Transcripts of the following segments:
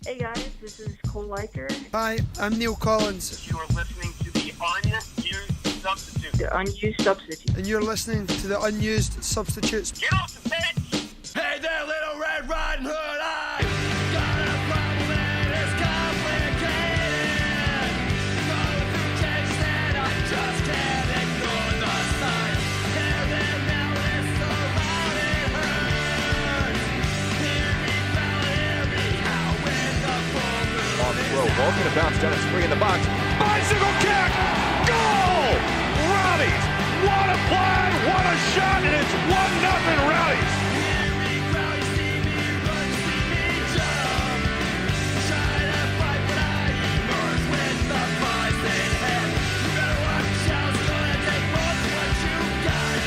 Hey guys, this is Cole Liker. Hi, I'm Neil Collins. You are listening to the Unused Substitute. The Unused Substitute. And you're listening to the Unused Substitutes. Get off the bench! Hey there, Little Red Riding Hood! I got a problem and it's complicated. Going through changes and I just can't ignore the signs. Hear them now and it's so loud it hurts. Hear me growl, hear me howl with the full moon. On the throw, ball's gonna bounce down, it's free in the box. Bicycle kick! Goal! Rowdies! What a play! What a shot! And it's 1-0 Rowdies! Hear me growl, you see me run, you see me jump. Try to fight but I emerge with the prize in hand. You better watch out, it's gonna take more than what you got.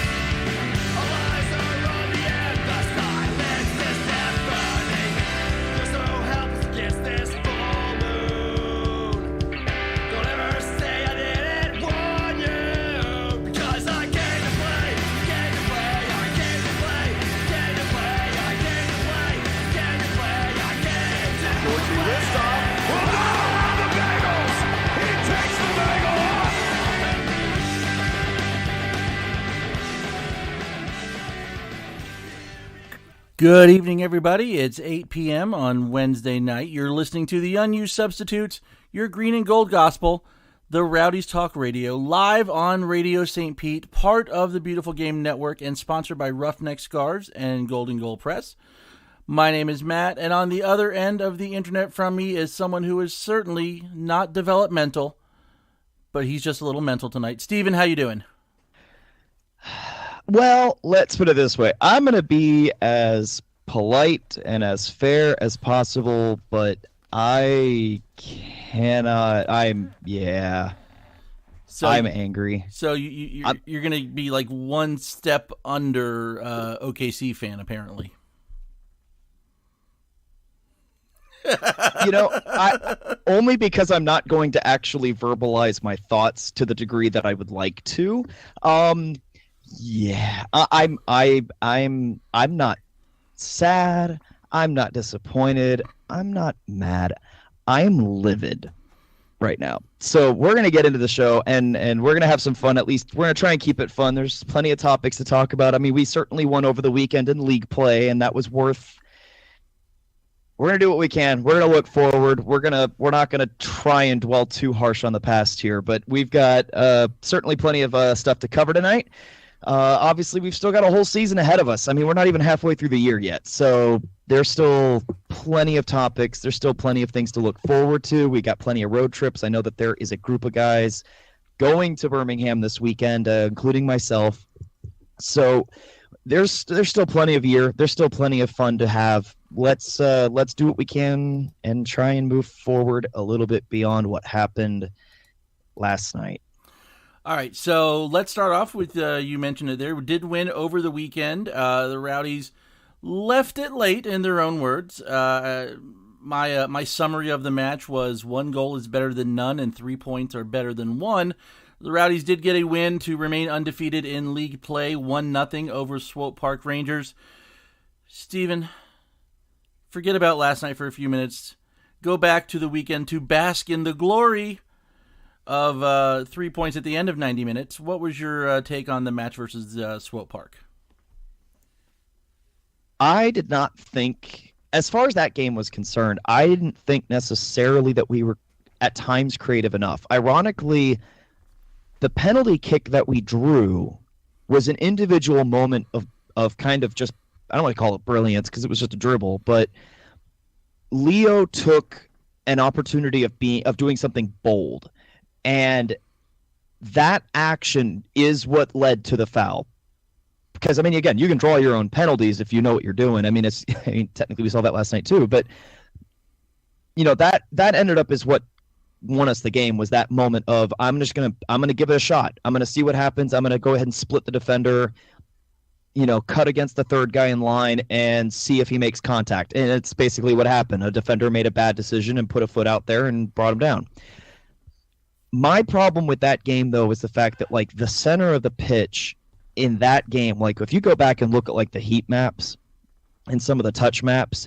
All eyes are on me and the silence is deafening. There's no help against this full moon. Don't ever say I didn't warn you, because I came to play, came to play, I came to play, came to play, I came to play, came to play, I came to Georgie wrist off. Well, not around the bagels! He takes the bagel off! Good evening, everybody. It's 8 p.m. on Wednesday night. You're listening to the Unused Substitutes, your green and gold gospel, the Rowdies Talk Radio, live on Radio St. Pete, part of the Beautiful Game Network, and sponsored by Roughneck Scars and Golden Goal Press. My name is Matt, and on the other end of the internet from me is someone who is certainly not developmental, but he's just a little mental tonight. Steven, how you doing? Well, let's put it this way. I'm going to be as polite and as fair as possible, but I cannot. I'm angry. So you're going to be like one step under OKC fan, apparently. Only because I'm not going to actually verbalize my thoughts to the degree that I would like to. I'm not sad. I'm not disappointed. I'm not mad. I'm livid right now. So we're going to get into the show and we're going to have some fun. At least we're going to try and keep it fun. There's plenty of topics to talk about. I mean, we certainly won over the weekend in league play, and that was worth. We're going to do what we can. We're going to look forward. We're not going to try and dwell too harsh on the past here, but we've got certainly plenty of stuff to cover tonight. Obviously, we've still got a whole season ahead of us. I mean, we're not even halfway through the year yet. So there's still plenty of topics. There's still plenty of things to look forward to. We got plenty of road trips. I know that there is a group of guys going to Birmingham this weekend, including myself. So there's still plenty of year. There's still plenty of fun to have. Let's do what we can and try and move forward a little bit beyond what happened last night. All right, so let's start off with, you mentioned it there, we did win over the weekend. The Rowdies left it late, in their own words. My summary of the match was 1 goal is better than none and 3 points are better than 1. The Rowdies did get a win to remain undefeated in league play, 1-0 over Swope Park Rangers. Steven, forget about last night for a few minutes. Go back to the weekend to bask in the glory of 3 points at the end of 90 minutes. What was your take on the match versus Swope Park? I did not think, as far as that game was concerned, I didn't think necessarily that we were at times creative enough. Ironically, the penalty kick that we drew was an individual moment of kind of just, I don't want to call it brilliance because it was just a dribble, but Leo took an opportunity of doing something bold. And that action is what led to the foul. Because, I mean, again, you can draw your own penalties if you know what you're doing. I mean, technically we saw that last night too. But, that ended up is what won us the game, was that moment of I'm gonna give it a shot. I'm gonna see what happens. I'm gonna go ahead and split the defender, cut against the third guy in line and see if he makes contact. And it's basically what happened. A defender made a bad decision and put a foot out there and brought him down. My problem with that game, though, is the fact that, the center of the pitch in that game, if you go back and look at, the heat maps and some of the touch maps,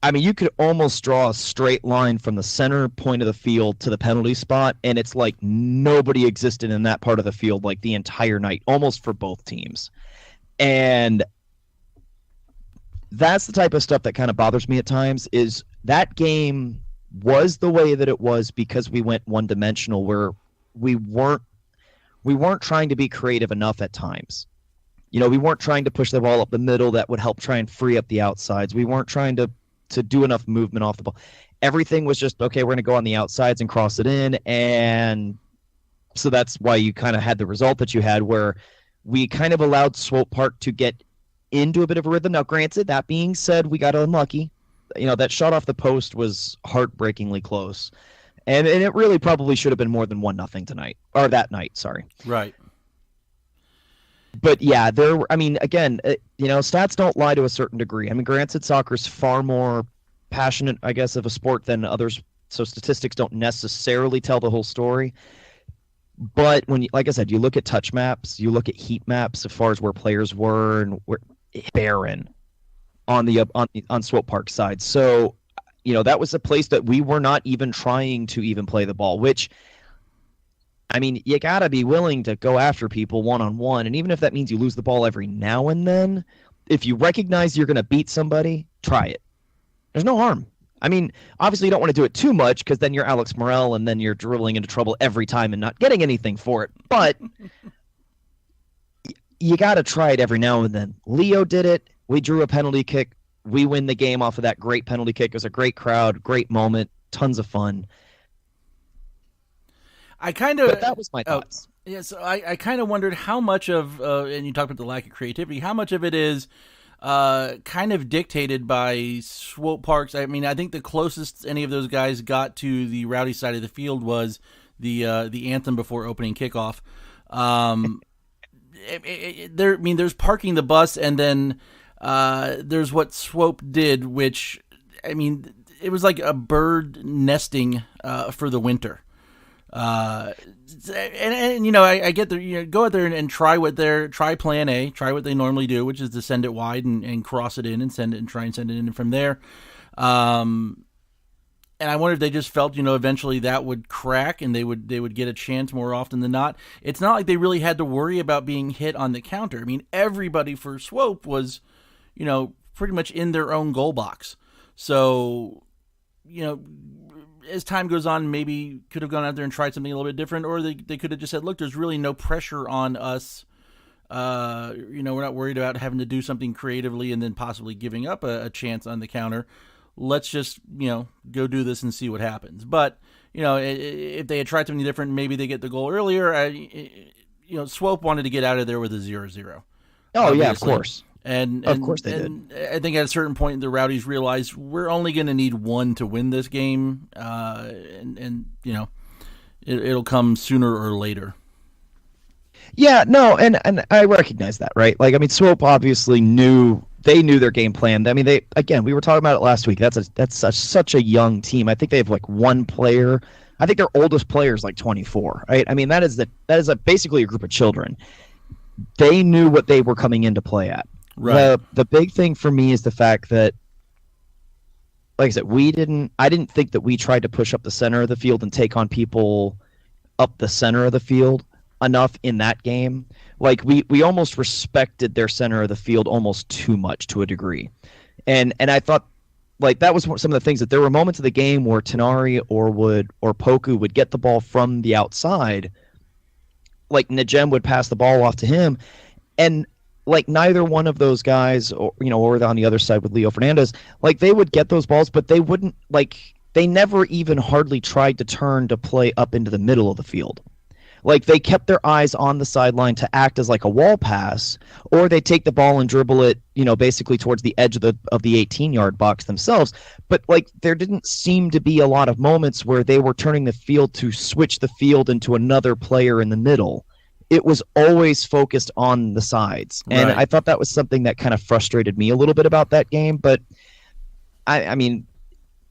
I mean, you could almost draw a straight line from the center point of the field to the penalty spot, and it's like nobody existed in that part of the field like the entire night, almost for both teams. And that's the type of stuff that kind of bothers me at times, is that game was the way that it was because we went one-dimensional, where we weren't trying to be creative enough at times. You know, we weren't trying to push the ball up the middle that would help try and free up the outsides. We weren't trying to do enough movement off the ball. Everything was just, okay, we're going to go on the outsides and cross it in. And so that's why you kind of had the result that you had, where we kind of allowed Swope Park to get into a bit of a rhythm. Now, granted, that being said, we got unlucky. You know, that shot off the post was heartbreakingly close. And it really probably should have been more than 1-0 tonight, or that night, sorry. Right. But yeah, again, you know, stats don't lie to a certain degree. I mean, granted, soccer's far more passionate, I guess, of a sport than others, so statistics don't necessarily tell the whole story. But when, like I said, you look at touch maps, you look at heat maps as far as where players were, and were barren on Swope Park's side. So, you know, that was a place that we were not even trying to even play the ball, which, I mean, you got to be willing to go after people one-on-one, and even if that means you lose the ball every now and then, if you recognize you're going to beat somebody, try it. There's no harm. I mean, obviously you don't want to do it too much, because then you're Alex Morel and then you're dribbling into trouble every time and not getting anything for it. But you got to try it every now and then. Leo did it. We drew a penalty kick. We win the game off of that great penalty kick. It was a great crowd, great moment, tons of fun. But that was my thoughts. Yeah, so I kind of wondered how much of, and you talked about the lack of creativity, how much of it is kind of dictated by Swope Parks. I mean, I think the closest any of those guys got to the Rowdy side of the field was the anthem before opening kickoff. There's parking the bus, and then there's what Swope did, which, I mean, it was like a bird nesting for the winter. And you know, I get there, you know, go out there and try plan A, try what they normally do, which is to send it wide and cross it in and send it and try and send it in from there. And I wonder if they just felt, you know, eventually that would crack and they would get a chance more often than not. It's not like they really had to worry about being hit on the counter. I mean, everybody for Swope was, you know, pretty much in their own goal box. So, you know, as time goes on, maybe could have gone out there and tried something a little bit different, or they could have just said, look, there's really no pressure on us. You know, we're not worried about having to do something creatively and then possibly giving up a chance on the counter. Let's just, you know, go do this and see what happens. But, you know, if they had tried something different, maybe they get the goal earlier. You know, Swope wanted to get out of there with a 0-0. Oh, obviously. Yeah, of course. And of course they did. I think at a certain point, the Rowdies realized we're only going to need one to win this game, and you know, it'll come sooner or later. Yeah, no, and I recognize that, right? Like, I mean, Swope obviously knew their game plan. I mean, we were talking about it last week. That's such a young team. I think they have like one player. I think their oldest player is like 24, right? I mean, that is basically a group of children. They knew what they were coming in to play at. Right. The big thing for me is the fact that, like I said, I didn't think that we tried to push up the center of the field and take on people up the center of the field enough in that game. Like, we almost respected their center of the field almost too much to a degree. And I thought, like, that was some of the things, that there were moments of the game where Tenari or Poku would get the ball from the outside, like Najem would pass the ball off to him, and like neither one of those guys, or on the other side with Leo Fernandez, like they would get those balls, but they wouldn't, like, they never even hardly tried to turn to play up into the middle of the field. Like, they kept their eyes on the sideline to act as like a wall pass, or they take the ball and dribble it, you know, basically towards the edge of the 18-yard box themselves. But like, there didn't seem to be a lot of moments where they were turning the field to switch the field into another player in the middle. It was always focused on the sides. And Right. I thought that was something that kind of frustrated me a little bit about that game. But I mean,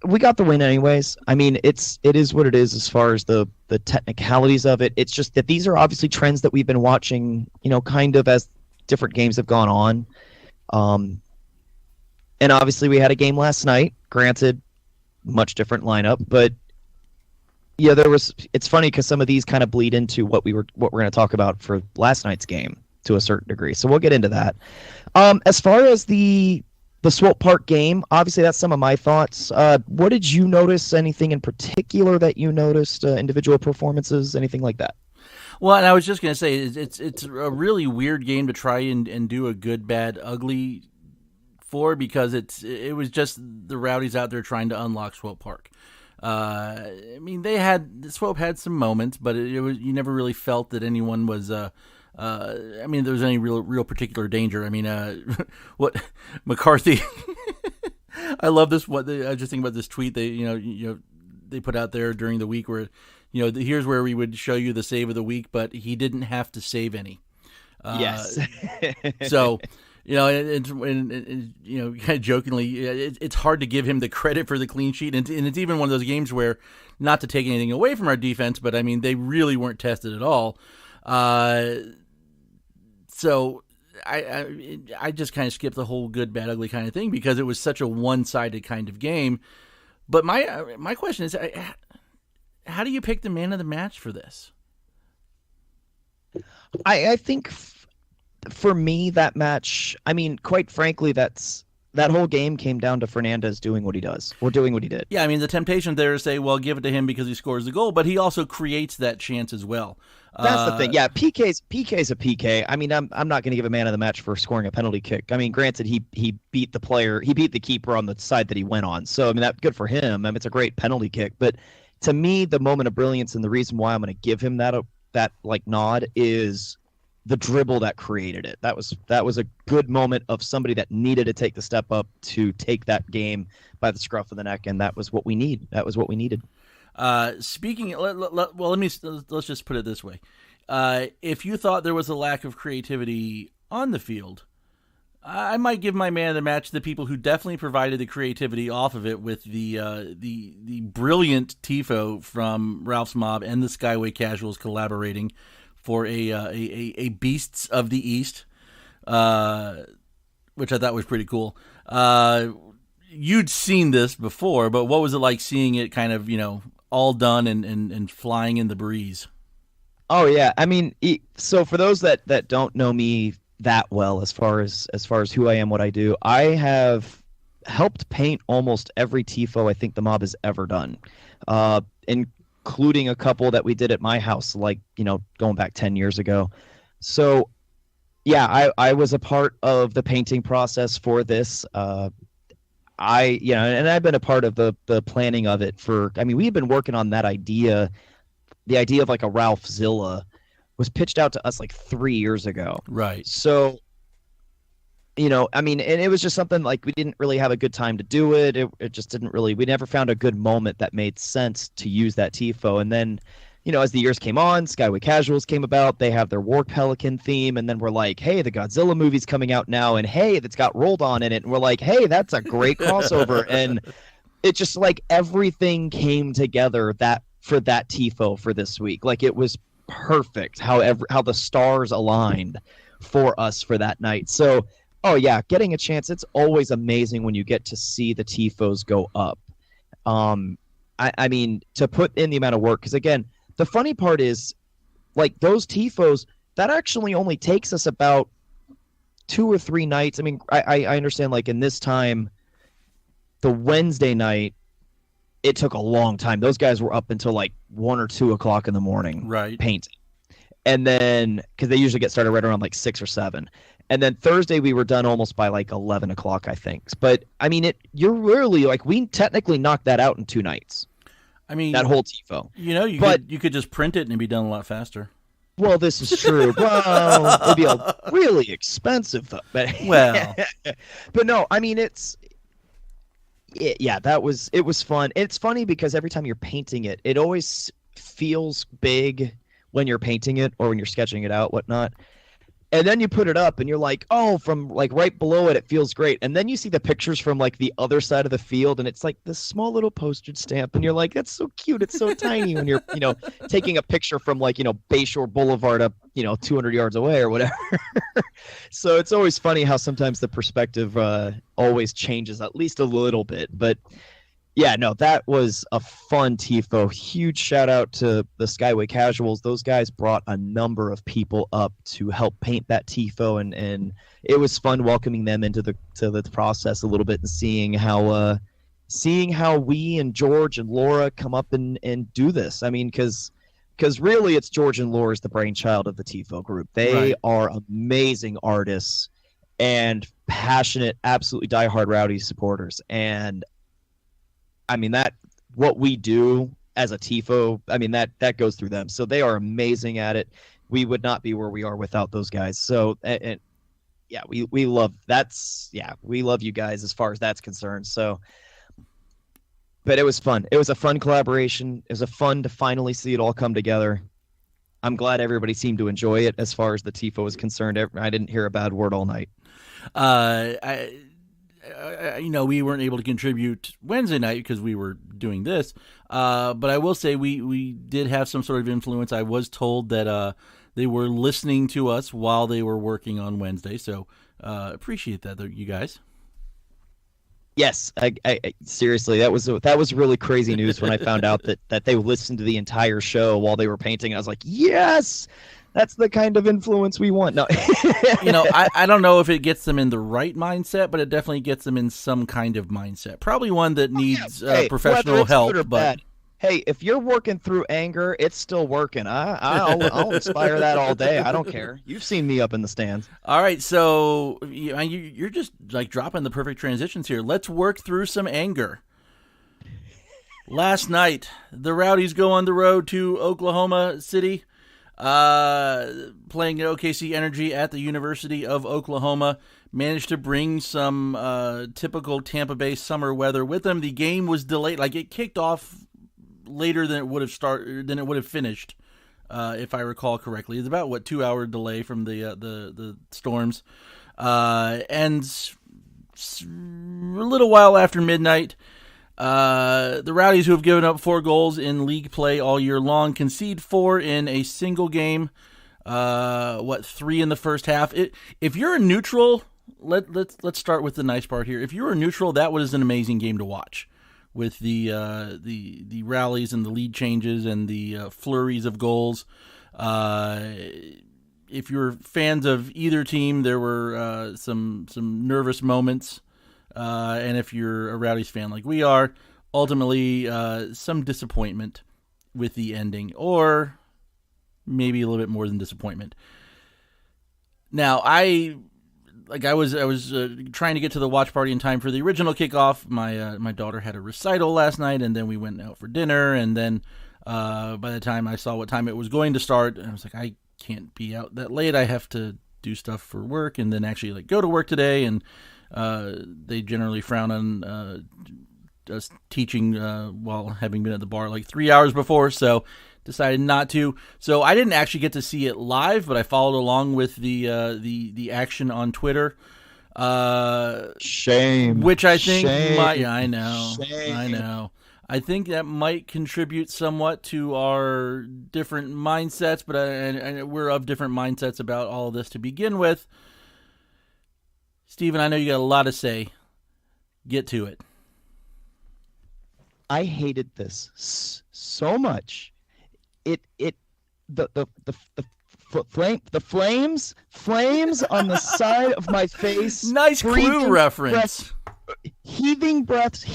we got the win anyways. I mean, it is what it is as far as the technicalities of it. It's just that these are obviously trends that we've been watching, you know, kind of as different games have gone on. And obviously we had a game last night. Granted, much different lineup, but yeah, it's funny because some of these kind of bleed into what we're going to talk about for last night's game to a certain degree. So we'll get into that. As far as the Swope Park game, obviously that's some of my thoughts. What did you notice? Anything in particular that you noticed? Individual performances, anything like that? Well, and I was just going to say, it's a really weird game to try and do a good, bad, ugly for, because it was just the Rowdies out there trying to unlock Swope Park. I mean, Swope had some moments, but it was, you never really felt that anyone was. I mean, there was any real particular danger. I mean, what McCarthy? I love this. I was just thinking about this tweet they put out there during the week where, here's where we would show you the save of the week, but he didn't have to save any. Yes. So. And kind of jokingly, it's hard to give him the credit for the clean sheet, and it's even one of those games where, not to take anything away from our defense, but I mean they really weren't tested at all. So I just kind of skipped the whole good, bad, ugly kind of thing because it was such a one-sided kind of game. But my question is, how do you pick the man of the match for this? I think. For me, that match, I mean, quite frankly, that whole game came down to Fernandez doing what he does, or doing what he did. Yeah, I mean, the temptation there is say, well, give it to him because he scores the goal, but he also creates that chance as well. That's the thing. Yeah, PK's a PK. I mean, I'm not going to give a man of the match for scoring a penalty kick. I mean, granted, he beat the keeper on the side that he went on. So, I mean, that's good for him. I mean, it's a great penalty kick. But to me, the moment of brilliance and the reason why I'm going to give him that nod is the dribble that created it. That was a good moment of somebody that needed to take the step up to take that game by the scruff of the neck, and that was what we need. That was what we needed. Let's just put it this way: if you thought there was a lack of creativity on the field, I might give my man of the match to the people who definitely provided the creativity off of it with the brilliant tifo from Ralph's Mob and the Skyway Casuals collaborating for a Beasts of the East, which I thought was pretty cool. You'd seen this before, but what was it like seeing it kind of, all done and flying in the breeze? Oh yeah, I mean, so for those that don't know me that well, as far as who I am, what I do, I have helped paint almost every tifo I think the Mob has ever done, including a couple that we did at my house, like, going back 10 years ago. So, yeah, I was a part of the painting process for this. And I've been a part of the planning of it we've been working on that idea. The idea of like a Ralph Zilla was pitched out to us like 3 years ago. Right. So, and it was just something like we didn't really have a good time to do it. It just didn't really, we never found a good moment that made sense to use that tifo. And then, as the years came on, Skyway Casuals came about. They have their War Pelican theme. And then we're like, hey, the Godzilla movie's coming out now. And hey, that's got Rolled On in it. And we're like, hey, that's a great crossover. And it just like everything came together for that tifo for this week. Like it was perfect how the stars aligned for us for that night. So, oh yeah, getting a chance. It's always amazing when you get to see the tifos go up. I mean, to put in the amount of work, because again, the funny part is, like those tifos, that actually only takes us about 2 or 3 nights. I mean, I understand, like in this time, the Wednesday night, it took a long time. Those guys were up until like 1 or 2 o'clock in the morning, right, painting. And then, because they usually get started right around like 6 or 7. And then Thursday we were done almost by like 11 o'clock, I think. But I mean, you're really like, we technically knocked that out in 2 nights. I mean, that whole tifo. You could just print it and it'd be done a lot faster. Well, this is true. Well, it'd be really expensive though. But but no, I mean, it was fun. It's funny because every time you're painting it, it always feels big when you're painting it or when you're sketching it out, whatnot. And then you put it up and you're like, oh, from like right below it, it feels great. And then you see the pictures from like the other side of the field and it's like this small little postage stamp. And you're like, that's so cute. It's so tiny when you're, taking a picture from like, Bayshore Boulevard up, 200 yards away or whatever. So it's always funny how sometimes the perspective always changes at least a little bit. But yeah, no, that was a fun TIFO. Huge shout out to the Skyway Casuals. Those guys brought a number of people up to help paint that TIFO, and it was fun welcoming them into the process a little bit and seeing how we and George and Laura come up and do this. I mean, because really it's George and Laura's the brainchild of the TIFO group. They are amazing artists and passionate, absolutely diehard Rowdies supporters. And I mean, that what we do as a TIFO, I mean, that goes through them. So they are amazing at it. We would not be where we are without those guys. So, and yeah, we love we love you guys as far as that's concerned. So, but it was fun. It was a fun collaboration. It was fun to finally see it all come together. I'm glad everybody seemed to enjoy it as far as the TIFO is concerned. I didn't hear a bad word all night. We weren't able to contribute Wednesday night because we were doing this. But I will say we did have some sort of influence. I was told that they were listening to us while they were working on Wednesday. So appreciate that, you guys. Yes, I seriously, that was really crazy news when I found out that they listened to the entire show while they were painting. I was like, yes. That's the kind of influence we want. No, I don't know if it gets them in the right mindset, but it definitely gets them in some kind of mindset. Probably one that needs professional help. But bad. Hey, if you're working through anger, it's still working. I'll inspire that all day. I don't care. You've seen me up in the stands. All right, so you're just like dropping the perfect transitions here. Let's work through some anger. Last night, the Rowdies go on the road to Oklahoma City. Playing at OKC Energy at the University of Oklahoma, managed to bring some typical Tampa Bay summer weather with them. The game was delayed, like it kicked off later than it would have finished, if I recall correctly. It's about 2-hour delay from the storms, and a little while after midnight. The Rowdies, who have given up 4 goals in league play all year long, concede 4 in a single game. 3 in the first half. If you're a neutral, let's start with the nice part here. If you're a neutral, that was an amazing game to watch, with the rallies and the lead changes and the flurries of goals. If you're fans of either team, there were some nervous moments. And if you're a Rowdies fan like we are, ultimately some disappointment with the ending, or maybe a little bit more than disappointment. Now, I was trying to get to the watch party in time for the original kickoff. My daughter had a recital last night, and then we went out for dinner. And then by the time I saw what time it was going to start, I was like, I can't be out that late. I have to do stuff for work, and then actually go to work today. And they generally frown on us teaching while having been at the bar 3 hours before, so decided not to. So I didn't actually get to see it live, but I followed along with the action on Twitter. Shame. Which I think might. Shame. I know. I think that might contribute somewhat to our different mindsets, but and we're of different mindsets about all of this to begin with. Steven, I know you got a lot to say. Get to it. I hated this so much. The flames on the side of my face. Nice Clue reference. Heaving breaths.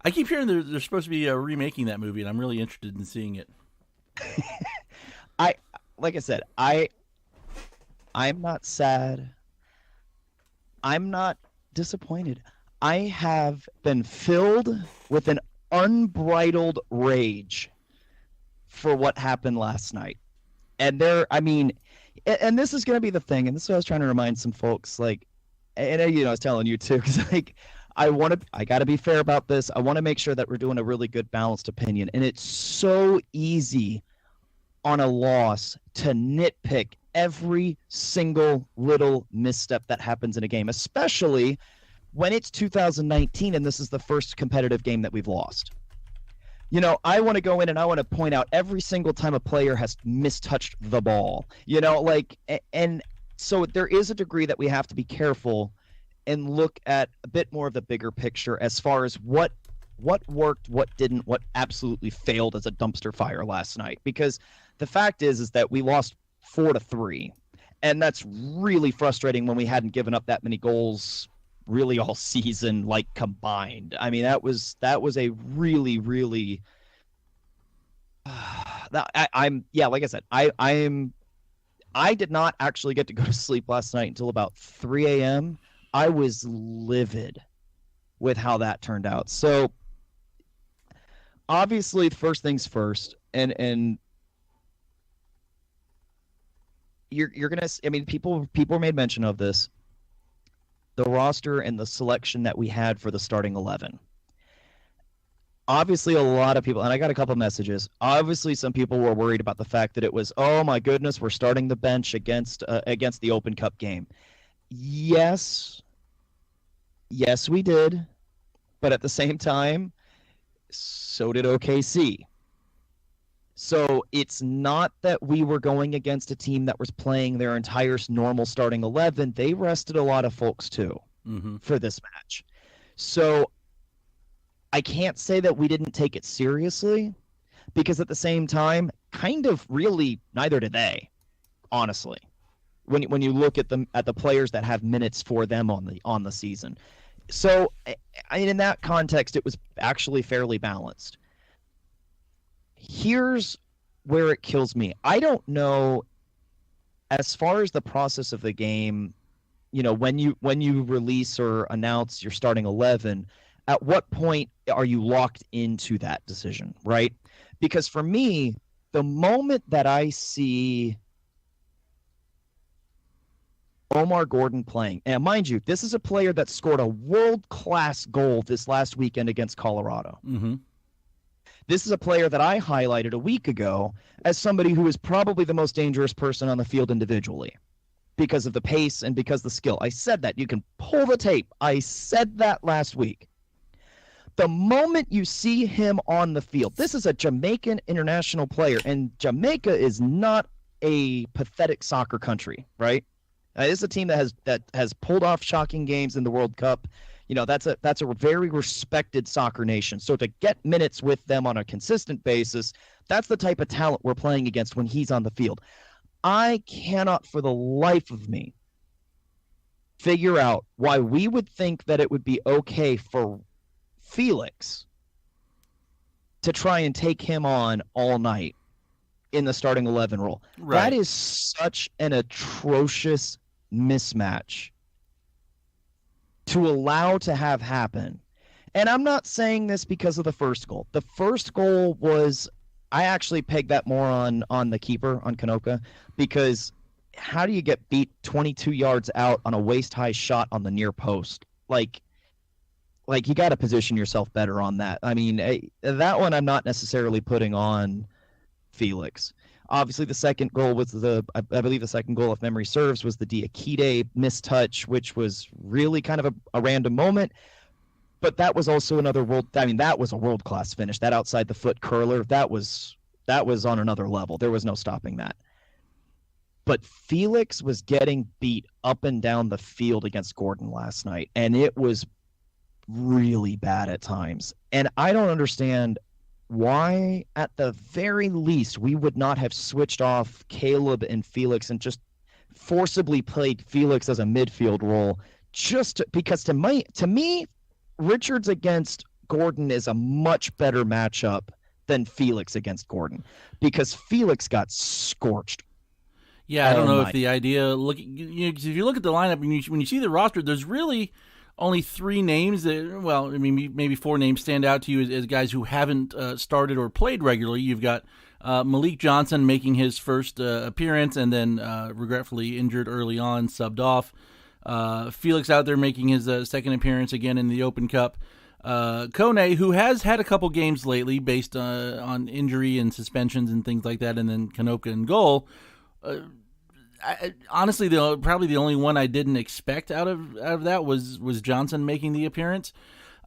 I keep hearing they're supposed to be remaking that movie, and I'm really interested in seeing it. Like I said, I'm not sad. I'm not disappointed. I have been filled with an unbridled rage for what happened last night. And and this is going to be the thing, and this is what I was trying to remind some folks, and I was telling you too, because I got to be fair about this. I want to make sure that we're doing a really good balanced opinion. And it's so easy on a loss to nitpick every single little misstep that happens in a game, especially when it's 2019 and this is the first competitive game that we've lost. I want to go in and I want to point out every single time a player has mistouched the ball, and so there is a degree that we have to be careful and look at a bit more of the bigger picture as far as what worked, what didn't, what absolutely failed as a dumpster fire last night. Because the fact is that we lost 4-3, and that's really frustrating when we hadn't given up that many goals really all season, combined. I mean, that was a really, really. Like I said, I did not actually get to go to sleep last night until about 3 a.m. I was livid with how that turned out. So obviously, first things first, and you're gonna. I mean, people made mention of this. The roster and the selection that we had for the starting 11. Obviously, a lot of people, and I got a couple messages. Obviously, some people were worried about the fact that it was, oh my goodness, we're starting the bench against the Open Cup game. Yes, we did, but at the same time, so did OKC. So it's not that we were going against a team that was playing their entire normal starting 11. They rested a lot of folks too for this match. So I can't say that we didn't take it seriously, because at the same time, kind of really neither did they, honestly. When you look at the players that have minutes for them on the season. So in that context, it was actually fairly balanced. Here's where it kills me. I don't know, as far as the process of the game, when you release or announce your starting 11, at what point are you locked into that decision, right? Because for me, the moment that I see Omar Gordon playing, and mind you, this is a player that scored a world-class goal this last weekend against Colorado. This is a player that I highlighted a week ago as somebody who is probably the most dangerous person on the field individually because of the pace and because of the skill. I said that. You can pull the tape. I said that last week. The moment you see him on the field, this is a Jamaican international player, and Jamaica is not a pathetic soccer country, right? This is a team that has pulled off shocking games in the World Cup. That's a very respected soccer nation. So to get minutes with them on a consistent basis, that's the type of talent we're playing against when he's on the field. I cannot for the life of me figure out why we would think that it would be okay for Felix to try and take him on all night in the starting 11 role. Right. That is such an atrocious mismatch to allow to have happen. And I'm not saying this because of the first goal. The first goal was, I actually pegged that more on the keeper, on Kanoka, because how do you get beat 22 yards out on a waist-high shot on the near post? Like you got to position yourself better on that. I mean, that one I'm not necessarily putting on Felix. Obviously, the second goal was I believe the second goal, if memory serves, was the Diakite mistouch, which was really kind of a random moment. But that was also that was a world-class finish. That outside the foot curler, that was on another level. There was no stopping that. But Felix was getting beat up and down the field against Gordon last night, and it was really bad at times. And I don't understand why, at the very least, we would not have switched off Caleb and Felix and just forcibly played Felix as a midfield role, because to me, Richards against Gordon is a much better matchup than Felix against Gordon, because Felix got scorched. Yeah, I don't know if the idea, if you look at the lineup, when you see the roster, there's really only three names that, maybe four names stand out to you as guys who haven't started or played regularly. You've got Malik Johnson making his first appearance and then regretfully injured early on, subbed off. Felix out there making his second appearance again in the Open Cup. Kone, who has had a couple games lately based on injury and suspensions and things like that, and then Kanoka in goal. Honestly, probably the only one I didn't expect out of that was Johnson making the appearance.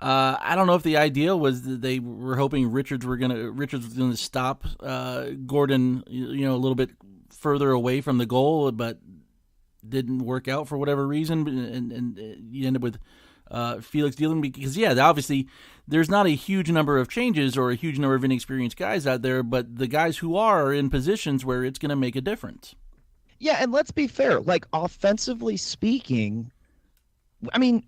I don't know if the idea was that they were hoping Richards was gonna stop Gordon, a little bit further away from the goal, but didn't work out for whatever reason, and you end up with Felix dealing, because obviously there's not a huge number of changes or a huge number of inexperienced guys out there, but the guys who are in positions where it's going to make a difference. Yeah, and let's be fair. Like, offensively speaking,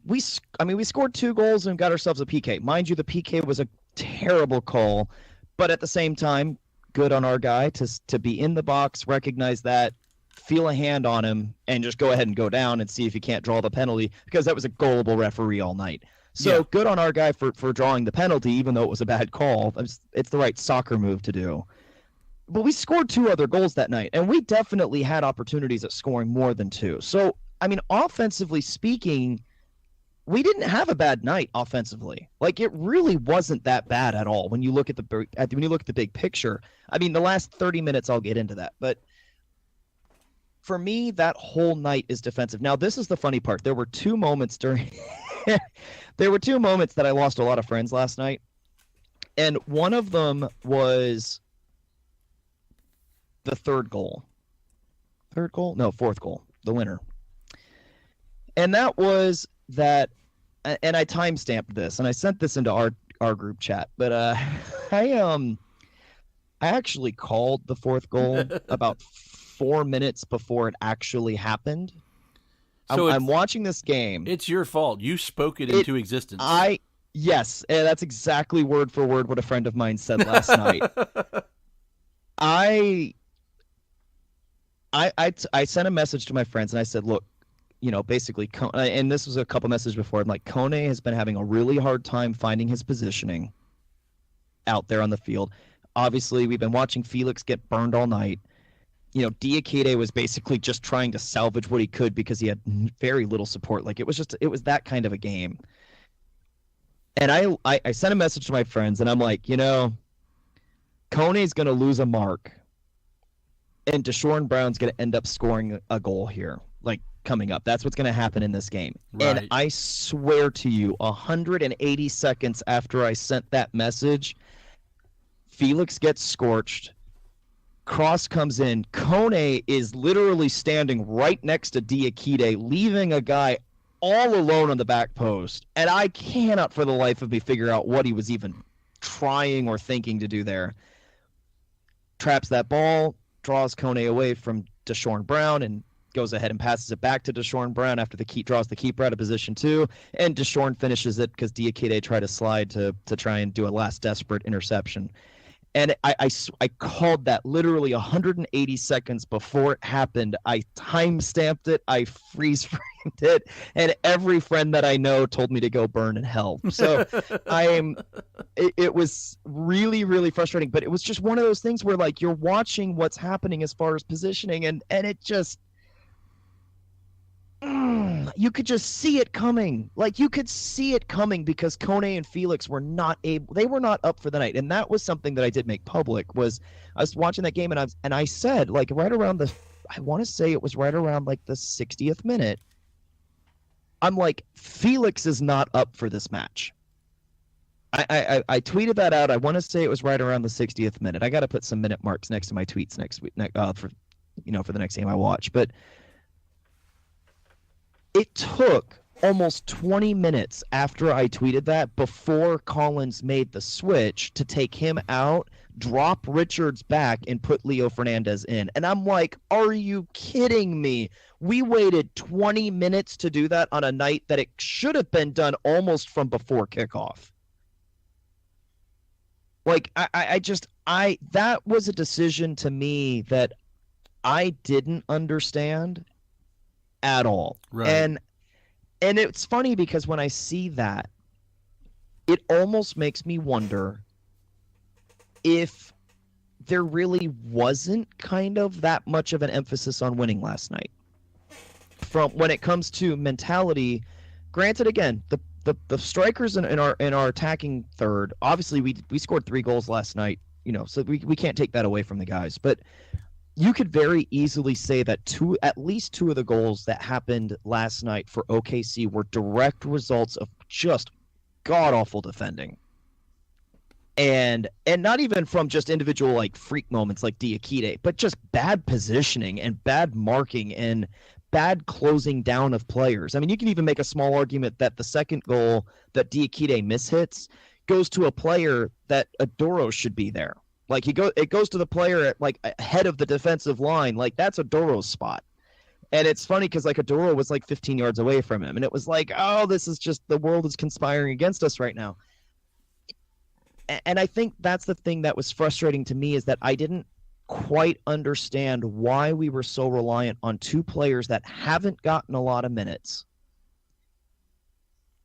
we scored 2 goals and got ourselves a PK. Mind you, the PK was a terrible call, but at the same time, good on our guy to be in the box, recognize that, feel a hand on him, and just go ahead and go down and see if he can't draw the penalty, because that was a gullible referee all night. So good on our guy for drawing the penalty, even though it was a bad call. It's the right soccer move to do. But we scored 2 other goals that night, and we definitely had opportunities at scoring more than 2. So, offensively speaking, we didn't have a bad night offensively. Like, it really wasn't that bad at all when you look at the big picture. The last 30 minutes, I'll get into that, but for me, that whole night is defensive. Now, this is the funny part. There were 2 moments that I lost a lot of friends last night, and one of them was the fourth goal, the winner. And that was that, and I timestamped this, and I sent this into our group chat, but I actually called the 4th goal about 4 minutes before it actually happened. So I'm watching this game. It's your fault. You spoke it into existence. Yes, and that's exactly word for word what a friend of mine said last night. I sent a message to my friends, and I said, look, basically, and this was a couple messages before, I'm like, Kone has been having a really hard time finding his positioning out there on the field. Obviously, we've been watching Felix get burned all night. Diakite was basically just trying to salvage what he could because he had very little support. Like, it was that kind of a game. And I sent a message to my friends, and I'm like, Kone's going to lose a mark, and Deshaun Brown's going to end up scoring a goal here, like, coming up. That's what's going to happen in this game. Right. And I swear to you, 180 seconds after I sent that message, Felix gets scorched. Cross comes in. Kone is literally standing right next to Diakite, leaving a guy all alone on the back post. And I cannot for the life of me figure out what he was even trying or thinking to do there. Traps that ball, draws Kone away from Deshaun Brown, and goes ahead and passes it back to Deshaun Brown after draws the keeper out of position too. And Deshaun finishes it because Diakite tried to slide to try and do a last desperate interception. And I called that literally 180 seconds before it happened. I time-stamped it. I freeze-framed it. And every friend that I know told me to go burn in hell. So it was really, really frustrating. But it was just one of those things where, like, you're watching what's happening as far as positioning, and it just... you could just see it coming. Like, you could see it coming because Kone and Felix were not up for the night. And that was something that I did make public. Was I was watching that game, and I said, like, right around I want to say it was right around like the 60th minute, I'm like, Felix is not up for this match. I tweeted that out. I want to say it was right around the 60th minute. I got to put some minute marks next to my tweets next week for the next game I watch. But it took almost 20 minutes after I tweeted that before Collins made the switch to take him out, drop Richards back, and put Leo Fernandez in. And I'm like, are you kidding me? We waited 20 minutes to do that on a night that it should have been done almost from before kickoff. Like, that was a decision to me that I didn't understand at all. Right. And it's funny because when I see that, it almost makes me wonder if there really wasn't kind of that much of an emphasis on winning last night. From when it comes to mentality, granted, again, the strikers in our attacking third. Obviously, we scored 3 goals last night. So we can't take that away from the guys. But you could very easily say that at least 2 of the goals that happened last night for OKC were direct results of just god awful defending. And not even from just individual like freak moments like Diakite, but just bad positioning and bad marking and bad closing down of players. I mean, you can even make a small argument that the second goal that Diakite mishits goes to a player that Adoro should be there. Like it goes to the player at like ahead of the defensive line. Like that's Adoro's spot. And it's funny because like Adoro was like 15 yards away from him, and it was like, oh, this is just the world is conspiring against us right now. And I think that's the thing that was frustrating to me, is that I didn't quite understand why we were so reliant on 2 players that haven't gotten a lot of minutes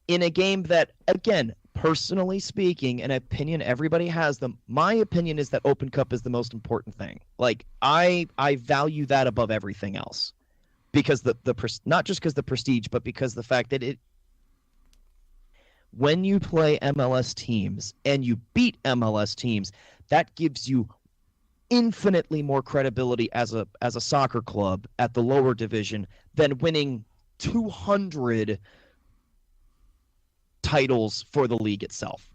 in a game that, again, personally speaking, an opinion everybody has them. My opinion is that Open Cup is the most important thing. Like I value that above everything else, because not just because the prestige, but because the fact that when you play MLS teams and you beat MLS teams, that gives you infinitely more credibility as a soccer club at the lower division than winning 200 titles for the league itself.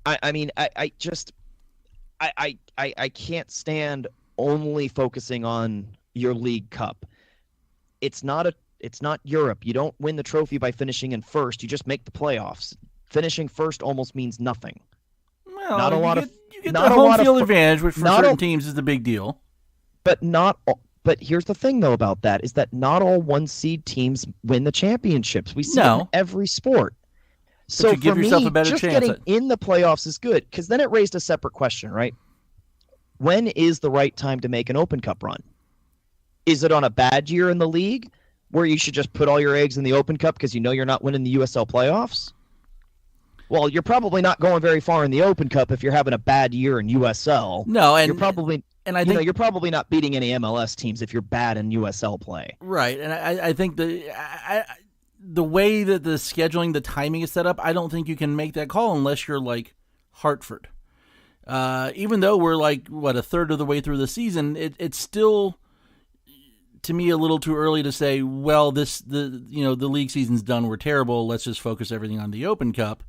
I mean, I can't stand only focusing on your League Cup. It's not Europe. You don't win the trophy by finishing in first. You just make the playoffs. Finishing first almost means nothing. Well, not a lot of you get the home field advantage, which for certain teams is the big deal. But here's the thing though about that, is that not all 1-seed teams win the championships. We see it in every sport. So you give yourself a better just chance getting in the playoffs is good, because then it raised a separate question, right? When is the right time to make an Open Cup run? Is it on a bad year in the league, where you should just put all your eggs in the Open Cup because you know you're not winning the USL playoffs? Well, you're probably not going very far in the Open Cup if you're having a bad year in USL. No, and you're probably and I think you're probably not beating any MLS teams if you're bad in USL play. Right, and I think the way that the scheduling, the timing is set up, I don't think you can make that call unless you're like Hartford. Even though we're like a third of the way through the season, it's still, to me, a little too early to say, well, the league season's done, we're terrible, let's just focus everything on the Open Cup.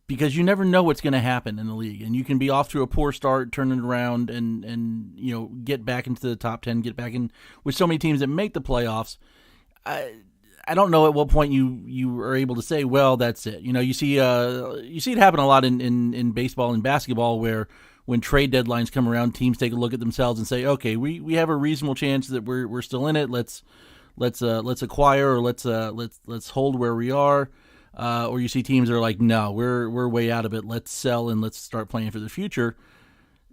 Because you never know what's going to happen in the league, and you can be off to a poor start, turn it around, and get back into the top 10, get back in with so many teams that make the playoffs. I don't know at what point you are able to say, well, that's it. You see it happen a lot in baseball and basketball, where when trade deadlines come around, teams take a look at themselves and say, okay, we have a reasonable chance that we're still in it. Let's acquire, or let's hold where we are. Or you see teams that are like, no, we're way out of it. Let's sell and let's start playing for the future.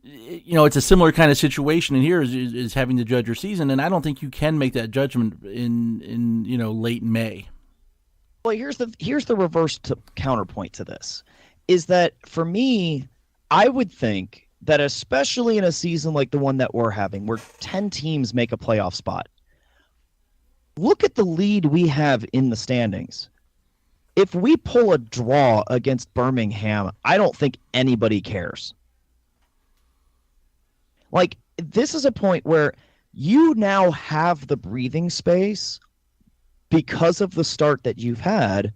It's a similar kind of situation in here is having to judge your season, and I don't think you can make that judgment in late May. Well, here's the reverse counterpoint to this, is that for me, I would think that especially in a season like the one that we're having, where 10 teams make a playoff spot, look at the lead we have in the standings. If we pull a draw against Birmingham, I don't think anybody cares. Like, this is a point where you now have the breathing space because of the start that you've had,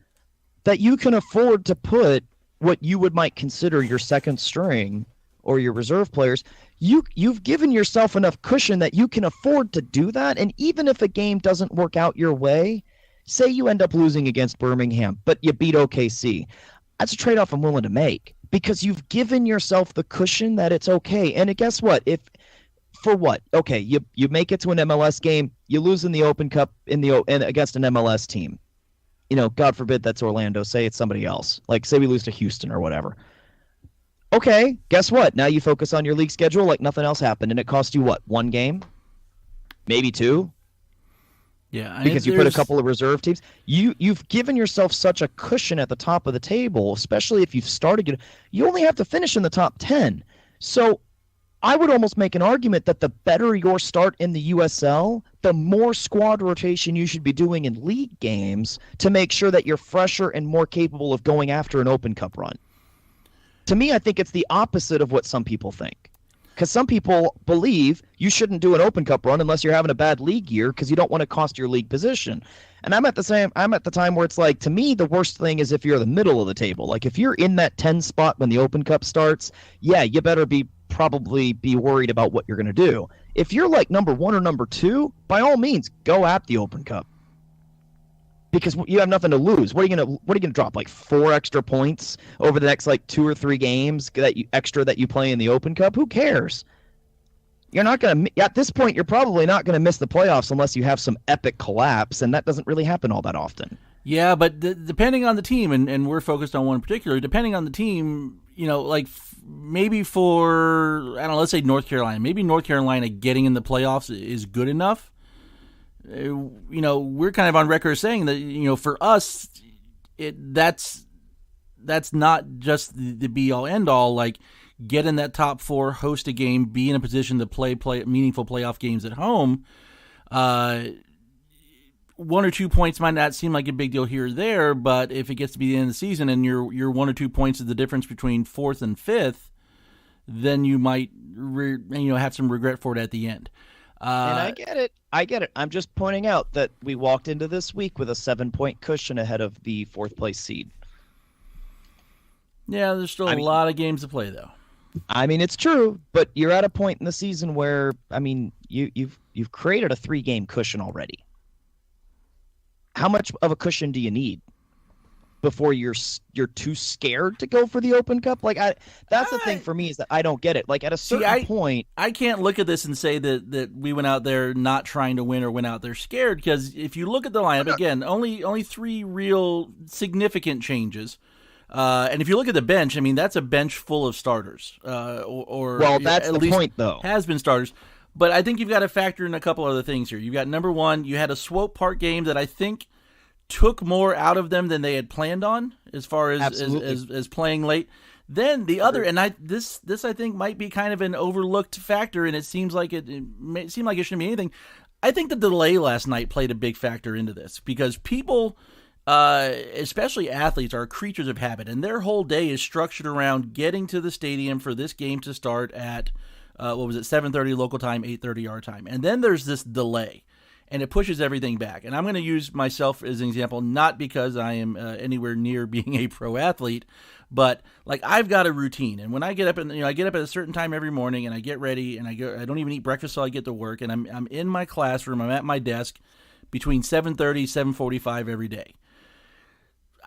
that you can afford to put what you might consider your second string or your reserve players. You've given yourself enough cushion that you can afford to do that. And even if a game doesn't work out your way, say you end up losing against Birmingham, but you beat OKC, that's a trade-off I'm willing to make, because you've given yourself the cushion that it's okay. And guess what? Okay, you make it to an MLS game, you lose in the Open Cup and against an MLS team. God forbid that's Orlando. Say it's somebody else. Like, say we lose to Houston or whatever. Okay, guess what? Now you focus on your league schedule like nothing else happened, and it cost you what? 1 game? Maybe 2? Yeah, because you put a couple of reserve teams. You've given yourself such a cushion at the top of the table, especially if you've started. You only have to finish in the top 10. So I would almost make an argument that the better your start in the USL, the more squad rotation you should be doing in league games to make sure that you're fresher and more capable of going after an Open Cup run. To me, I think it's the opposite of what some people think. Because some people believe you shouldn't do an Open Cup run unless you're having a bad league year because you don't want to cost your league position. And I'm at the time where it's like, to me, the worst thing is if you're the middle of the table. Like if you're in that 10 spot when the Open Cup starts, yeah, you better probably be worried about what you're going to do. If you're like number 1 or number 2, by all means, go at the Open Cup. Because you have nothing to lose. What are you gonna drop, like 4 extra points over the next like 2 or 3 games that you play in the Open Cup? Who cares? You're not gonna at this point. You're probably not gonna miss the playoffs unless you have some epic collapse, and that doesn't really happen all that often. Yeah, but depending on the team, and we're focused on one in particular. Depending on the team, like maybe for let's say North Carolina. Maybe North Carolina getting in the playoffs is good enough. We're kind of on record saying that, for us, that's not just the be all end all. Like, get in that top 4, host a game, be in a position to play meaningful playoff games at home. 1 or 2 points might not seem like a big deal here or there, but if it gets to be the end of the season and your 1 or 2 points is the difference between 4th and 5th, then you might have some regret for it at the end. And I get it. I'm just pointing out that we walked into this week with a 7-point cushion ahead of the 4th place seed. Yeah, there's still a lot of games to play, though. I mean, it's true, but you're at a point in the season where, you've created a 3-game cushion already. How much of a cushion do you need before you're too scared to go for the Open Cup? Like, that's the thing for me is that I don't get it. Like, at a certain point, I can't look at this and say that we went out there not trying to win or went out there scared, because if you look at the lineup again, only 3 real significant changes. And if you look at the bench, that's a bench full of starters. That's at the least point, though. Has been starters. But I think you've got to factor in a couple other things here. You've got, number 1, you had a Swope Park game that I think took more out of them than they had planned on as far as playing late. Then the other, and this I think might be kind of an overlooked factor, and it seems like it shouldn't be anything. I think the delay last night played a big factor into this, because people, especially athletes, are creatures of habit, and their whole day is structured around getting to the stadium for this game to start at 7:30 local time, 8:30 our time, and then there's this delay. And it pushes everything back. And I'm going to use myself as an example, not because I am anywhere near being a pro athlete, but like I've got a routine. And when I get up, I get up at a certain time every morning, and I get ready, and I don't even eat breakfast till I get to work. And I'm in my classroom. I'm at my desk between 7:30, 7:45 every day.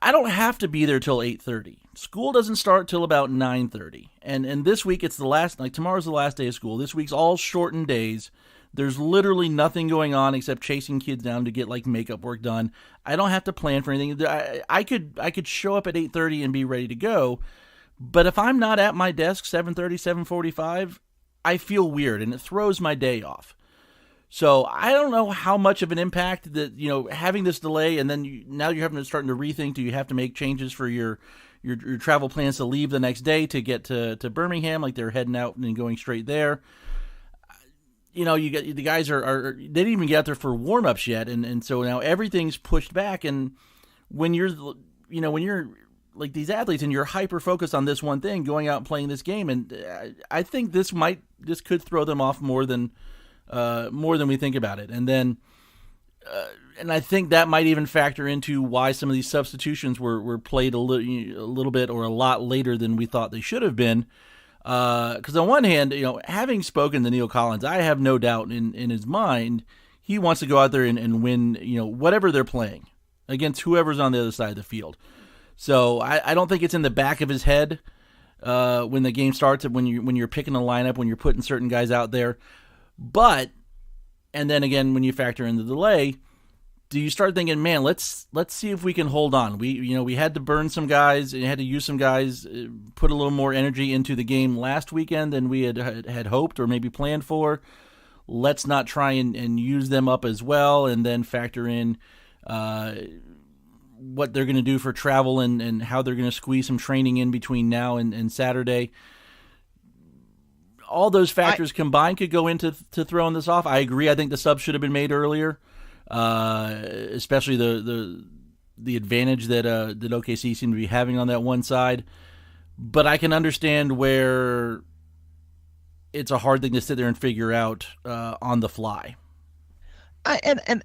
I don't have to be there till 8:30. School doesn't start till about 9:30. And this week it's tomorrow's the last day of school. This week's all shortened days. There's literally nothing going on except chasing kids down to get like makeup work done. I don't have to plan for anything. I could show up at 8:30 and be ready to go. But if I'm not at my desk 7:30, 7:45, I feel weird and it throws my day off. So I don't know how much of an impact that, having this delay, and then now you're starting to rethink, do you have to make changes for your travel plans to leave the next day to get to Birmingham, like they're heading out and going straight there. You get the guys are they didn't even get out there for warm-ups yet, and so now everything's pushed back. And when you're like these athletes and you're hyper focused on this one thing, going out and playing this game, and I think this could throw them off more than we think about it. And then and I think that might even factor into why some of these substitutions were played a little bit or a lot later than we thought they should have been. Because on one hand, having spoken to Neil Collins, I have no doubt in his mind he wants to go out there and win, whatever they're playing against whoever's on the other side of the field. So I don't think it's in the back of his head when the game starts, when you're picking a lineup, when you're putting certain guys out there. But, and then again, when you factor in the delay, do you start thinking, man, let's see if we can hold on. We had to burn some guys, and had to use some guys, put a little more energy into the game last weekend than we had hoped or maybe planned for. Let's not try and use them up as well, and then factor in what they're going to do for travel and how they're going to squeeze some training in between now and Saturday. all those factors combined could go into throwing this off. I agree. I think the sub should have been made earlier, especially the advantage that OKC seemed to be having on that one side. But I can understand where it's a hard thing to sit there and figure out on the fly. And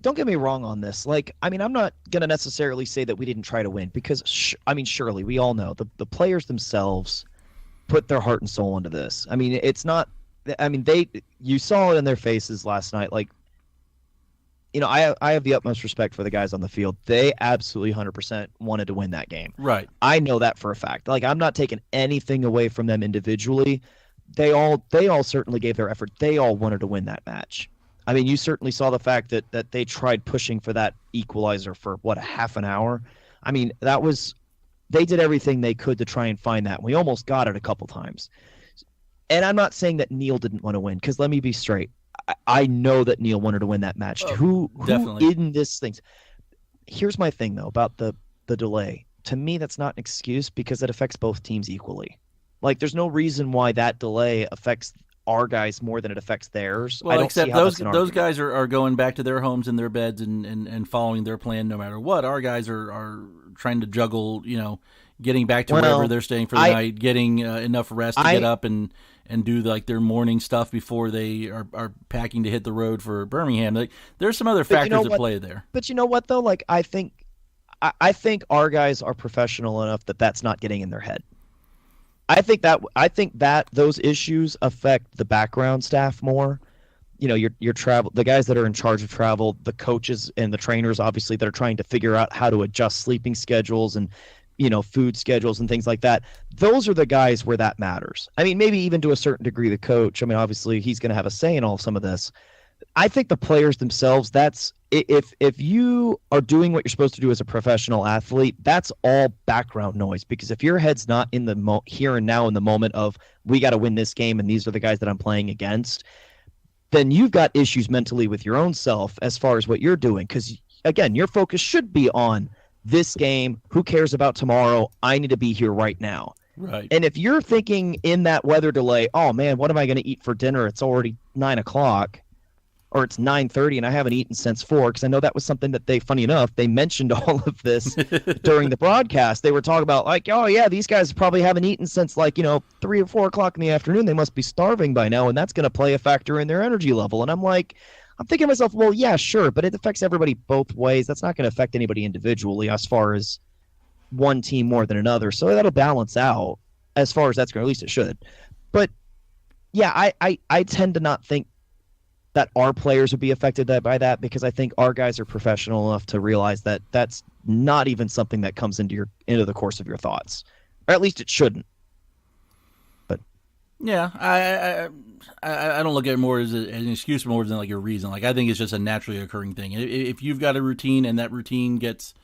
don't get me wrong on this. Like, I mean, I'm not gonna necessarily say that we didn't try to win because surely we all know the players themselves put their heart and soul into this. I mean, it's not. I mean, you saw it in their faces last night. Like, you know, I have the utmost respect for the guys on the field. They absolutely 100% wanted to win that game. Right. I know that for a fact. Like, I'm not taking anything away from them individually. They all certainly gave their effort. They all wanted to win that match. I mean, you certainly saw the fact that they tried pushing for that equalizer for, a half an hour? I mean, they did everything they could to try and find that. We almost got it a couple times. And I'm not saying that Neil didn't want to win, because let me be straight. I know that Neil wanted to win that match. Who in this thing? Here's my thing, though, about the delay. To me, that's not an excuse because it affects both teams equally. Like, there's no reason why that delay affects our guys more than it affects theirs. Well, except those guys are going back to their homes and their beds and following their plan no matter what. Our guys are trying to juggle, you know, getting back to wherever they're staying for the night, getting enough rest to get up and do like their morning stuff before they are packing to hit the road for Birmingham. Like, there's some other factors at play there. But you know what though? Like, I think our guys are professional enough that that's not getting in their head. I think that those issues affect the background staff more. You know, your travel, the guys that are in charge of travel, the coaches and the trainers, obviously, that are trying to figure out how to adjust sleeping schedules and, you know, food schedules and things like that. Those are the guys where that matters. I mean, maybe even to a certain degree, the coach. I mean, obviously, he's going to have a say in all some of this. I think the players themselves, that's if you are doing what you're supposed to do as a professional athlete, that's all background noise. Because if your head's not in the here and now in the moment of we got to win this game and these are the guys that I'm playing against, then you've got issues mentally with your own self as far as what you're doing. Because again, your focus should be on this game. Who cares about tomorrow? I need to be here right now. Right. And if you're thinking in that weather delay, oh man, what am I going to eat for dinner? It's already 9:00. Or it's 9:30 and I haven't eaten since 4, because I know that was something that funny enough, they mentioned all of this during the broadcast. They were talking about like, oh yeah, these guys probably haven't eaten since 3 or 4 o'clock in the afternoon. They must be starving by now, and that's going to play a factor in their energy level. And I'm thinking to myself, well, yeah, sure, but it affects everybody both ways. That's not going to affect anybody individually as far as one team more than another. So that'll balance out as far as that's going. At least it should. But yeah, I tend to not think that our players would be affected by that, because I think our guys are professional enough to realize that that's not even something that comes into the course of your thoughts, or at least it shouldn't. But yeah, I don't look at it more as an excuse more than like a reason. Like, I think it's just a naturally occurring thing. If you've got a routine and that routine gets,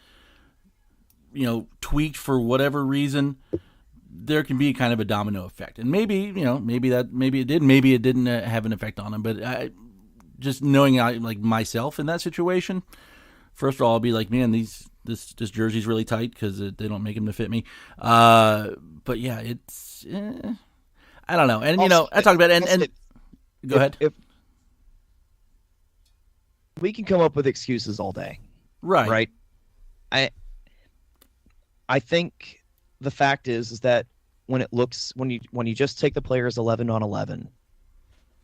you know, tweaked for whatever reason, there can be kind of a domino effect. And maybe it did, maybe it didn't have an effect on him, but just knowing like myself in that situation, first of all, I'll be like, man, this jersey's really tight because they don't make them to fit me. But yeah, it's I don't know. And also, I talked about it, and go ahead. If we can come up with excuses all day, right? I think the fact is that when you just take the players 11 on 11.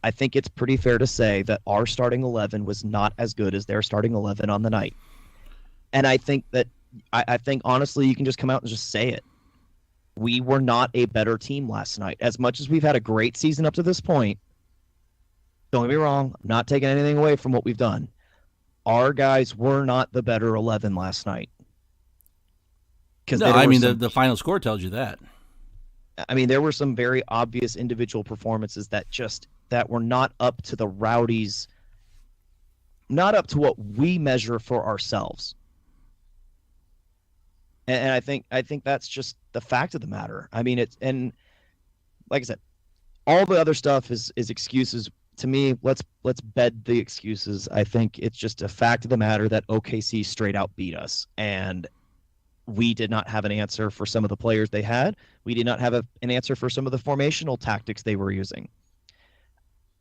I think it's pretty fair to say that our starting 11 was not as good as their starting 11 on the night. And I think that, I think honestly, you can just come out and just say it. We were not a better team last night. As much as we've had a great season up to this point, don't get me wrong, I'm not taking anything away from what we've done. Our guys were not the better 11 last night. No, I mean, the final score tells you that. I mean, there were some very obvious individual performances that were not up to the Rowdies, not up to what we measure for ourselves. And I think that's just the fact of the matter. I mean, and like I said, all the other stuff is excuses. To me, let's bed the excuses. I think it's just a fact of the matter that OKC straight out beat us. And we did not have an answer for some of the players they had. We did not have an answer for some of the formational tactics they were using.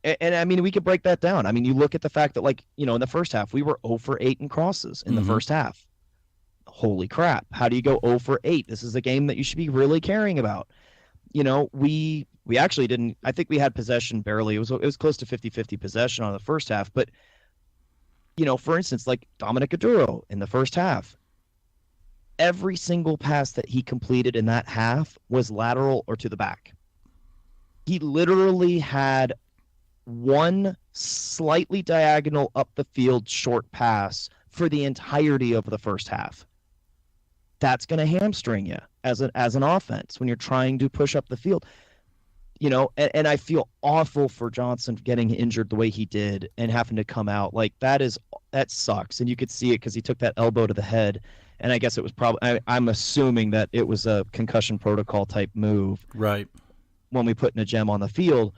And I mean, we could break that down. I mean, you look at the fact that, like, you know, in the first half, we were 0 for 8 in crosses in the first half. Holy crap. How do you go 0 for 8? This is a game that you should be really caring about. You know, we actually didn't, I think we had possession barely. It was close to 50-50 possession on the first half. But, you know, for instance, like Dominic Aduro in the first half, every single pass that he completed in that half was lateral or to the back. He literally had one slightly diagonal up the field short pass for the entirety of the first half. That's going to hamstring you as an offense when you're trying to push up the field. You know, and I feel awful for Johnson getting injured the way he did and having to come out. Like, that sucks. And you could see it because he took that elbow to the head. And I guess it was probably, I'm assuming that it was a concussion protocol type move. Right. When we put Najem on the field.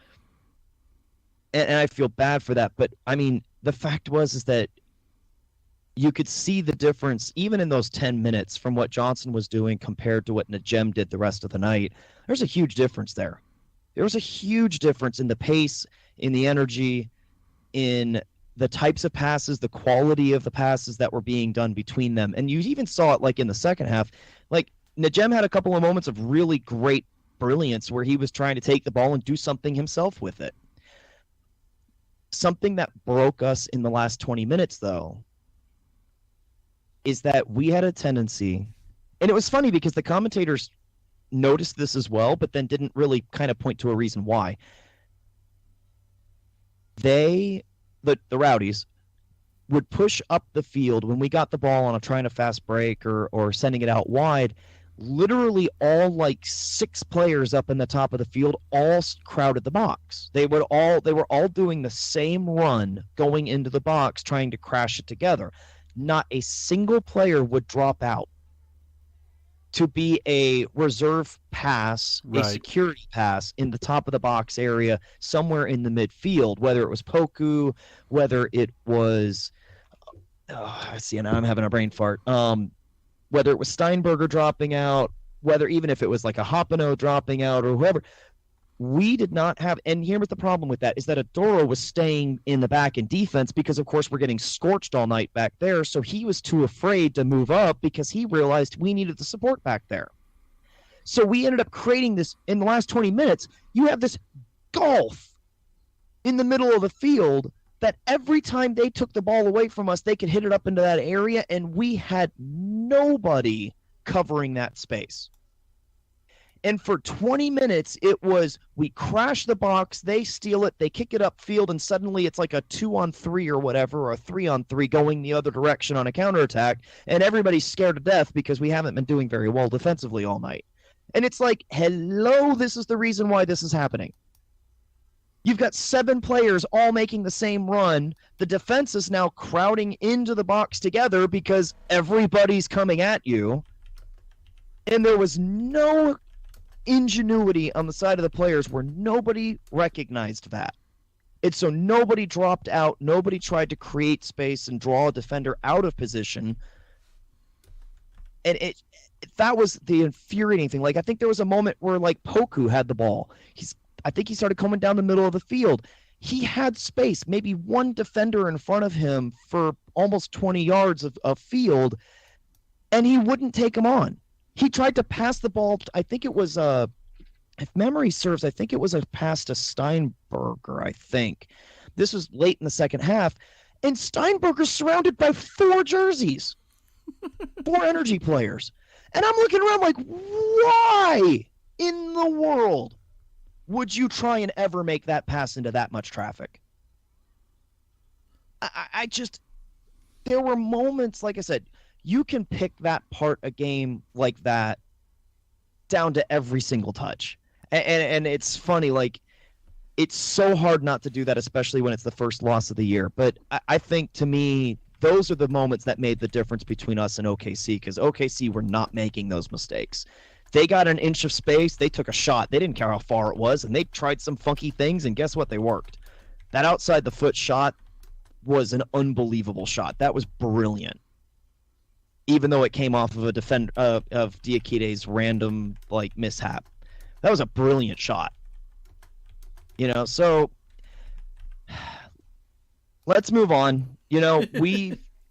And I feel bad for that. But, I mean, the fact is that you could see the difference even in those 10 minutes from what Johnson was doing compared to what Najem did the rest of the night. There's a huge difference there. There was a huge difference in the pace, in the energy, in the types of passes, the quality of the passes that were being done between them. And you even saw it like in the second half. Like, Najem had a couple of moments of really great brilliance where he was trying to take the ball and do something himself with it. Something that broke us in the last 20 minutes, though, is that we had a tendency, and it was funny because the commentators noticed this as well, but then didn't really kind of point to a reason why. The Rowdies would push up the field when we got the ball on trying a fast break or sending it out wide. Literally all like 6 players up in the top of the field all crowded the box. They were all doing the same run going into the box trying to crash it together. Not a single player would drop out to be a reserve pass, right, a security pass in the top of the box area somewhere in the midfield, whether it was Poku, whether it was I see, now I'm having a brain fart. Whether it was Steinberger dropping out, whether even if it was like a Hopino dropping out or whoever, we did not have. And here was the problem with that, is that Adoro was staying in the back in defense because, of course, we're getting scorched all night back there. So he was too afraid to move up because he realized we needed the support back there. So we ended up creating this in the last 20 minutes. You have this gulf in the middle of the field that every time they took the ball away from us, they could hit it up into that area, and we had nobody covering that space. And for 20 minutes, it was we crash the box, they steal it, they kick it upfield, and suddenly it's like a 2-on-3 or whatever, or a 3-on-3 going the other direction on a counterattack, and everybody's scared to death because we haven't been doing very well defensively all night. And it's like, hello, this is the reason why this is happening. You've got 7 players all making the same run. The defense is now crowding into the box together because everybody's coming at you. And there was no ingenuity on the side of the players where nobody recognized that. And so nobody dropped out. Nobody tried to create space and draw a defender out of position. And that was the infuriating thing. Like, I think there was a moment where, like, Poku had the ball. I think he started coming down the middle of the field. He had space, maybe one defender in front of him for almost 20 yards of field, and he wouldn't take him on. He tried to pass the ball. I think it was, if memory serves, I think it was a pass to Steinberger, I think. This was late in the second half, and Steinberger's surrounded by 4 jerseys, 4 energy players. And I'm looking around like, why in the world would you try and ever make that pass into that much traffic? I just, there were moments, like I said, you can pick that part a game like that down to every single touch. And it's funny, like, it's so hard not to do that, especially when it's the first loss of the year. But I think, to me, those are the moments that made the difference between us and OKC, because OKC were not making those mistakes. They got an inch of space, they took a shot. They didn't care how far it was, and they tried some funky things, and guess what? They worked. That outside the foot shot was an unbelievable shot. That was brilliant. even though it came off of a of Diakide's random mishap. That was a brilliant shot. So let's move on.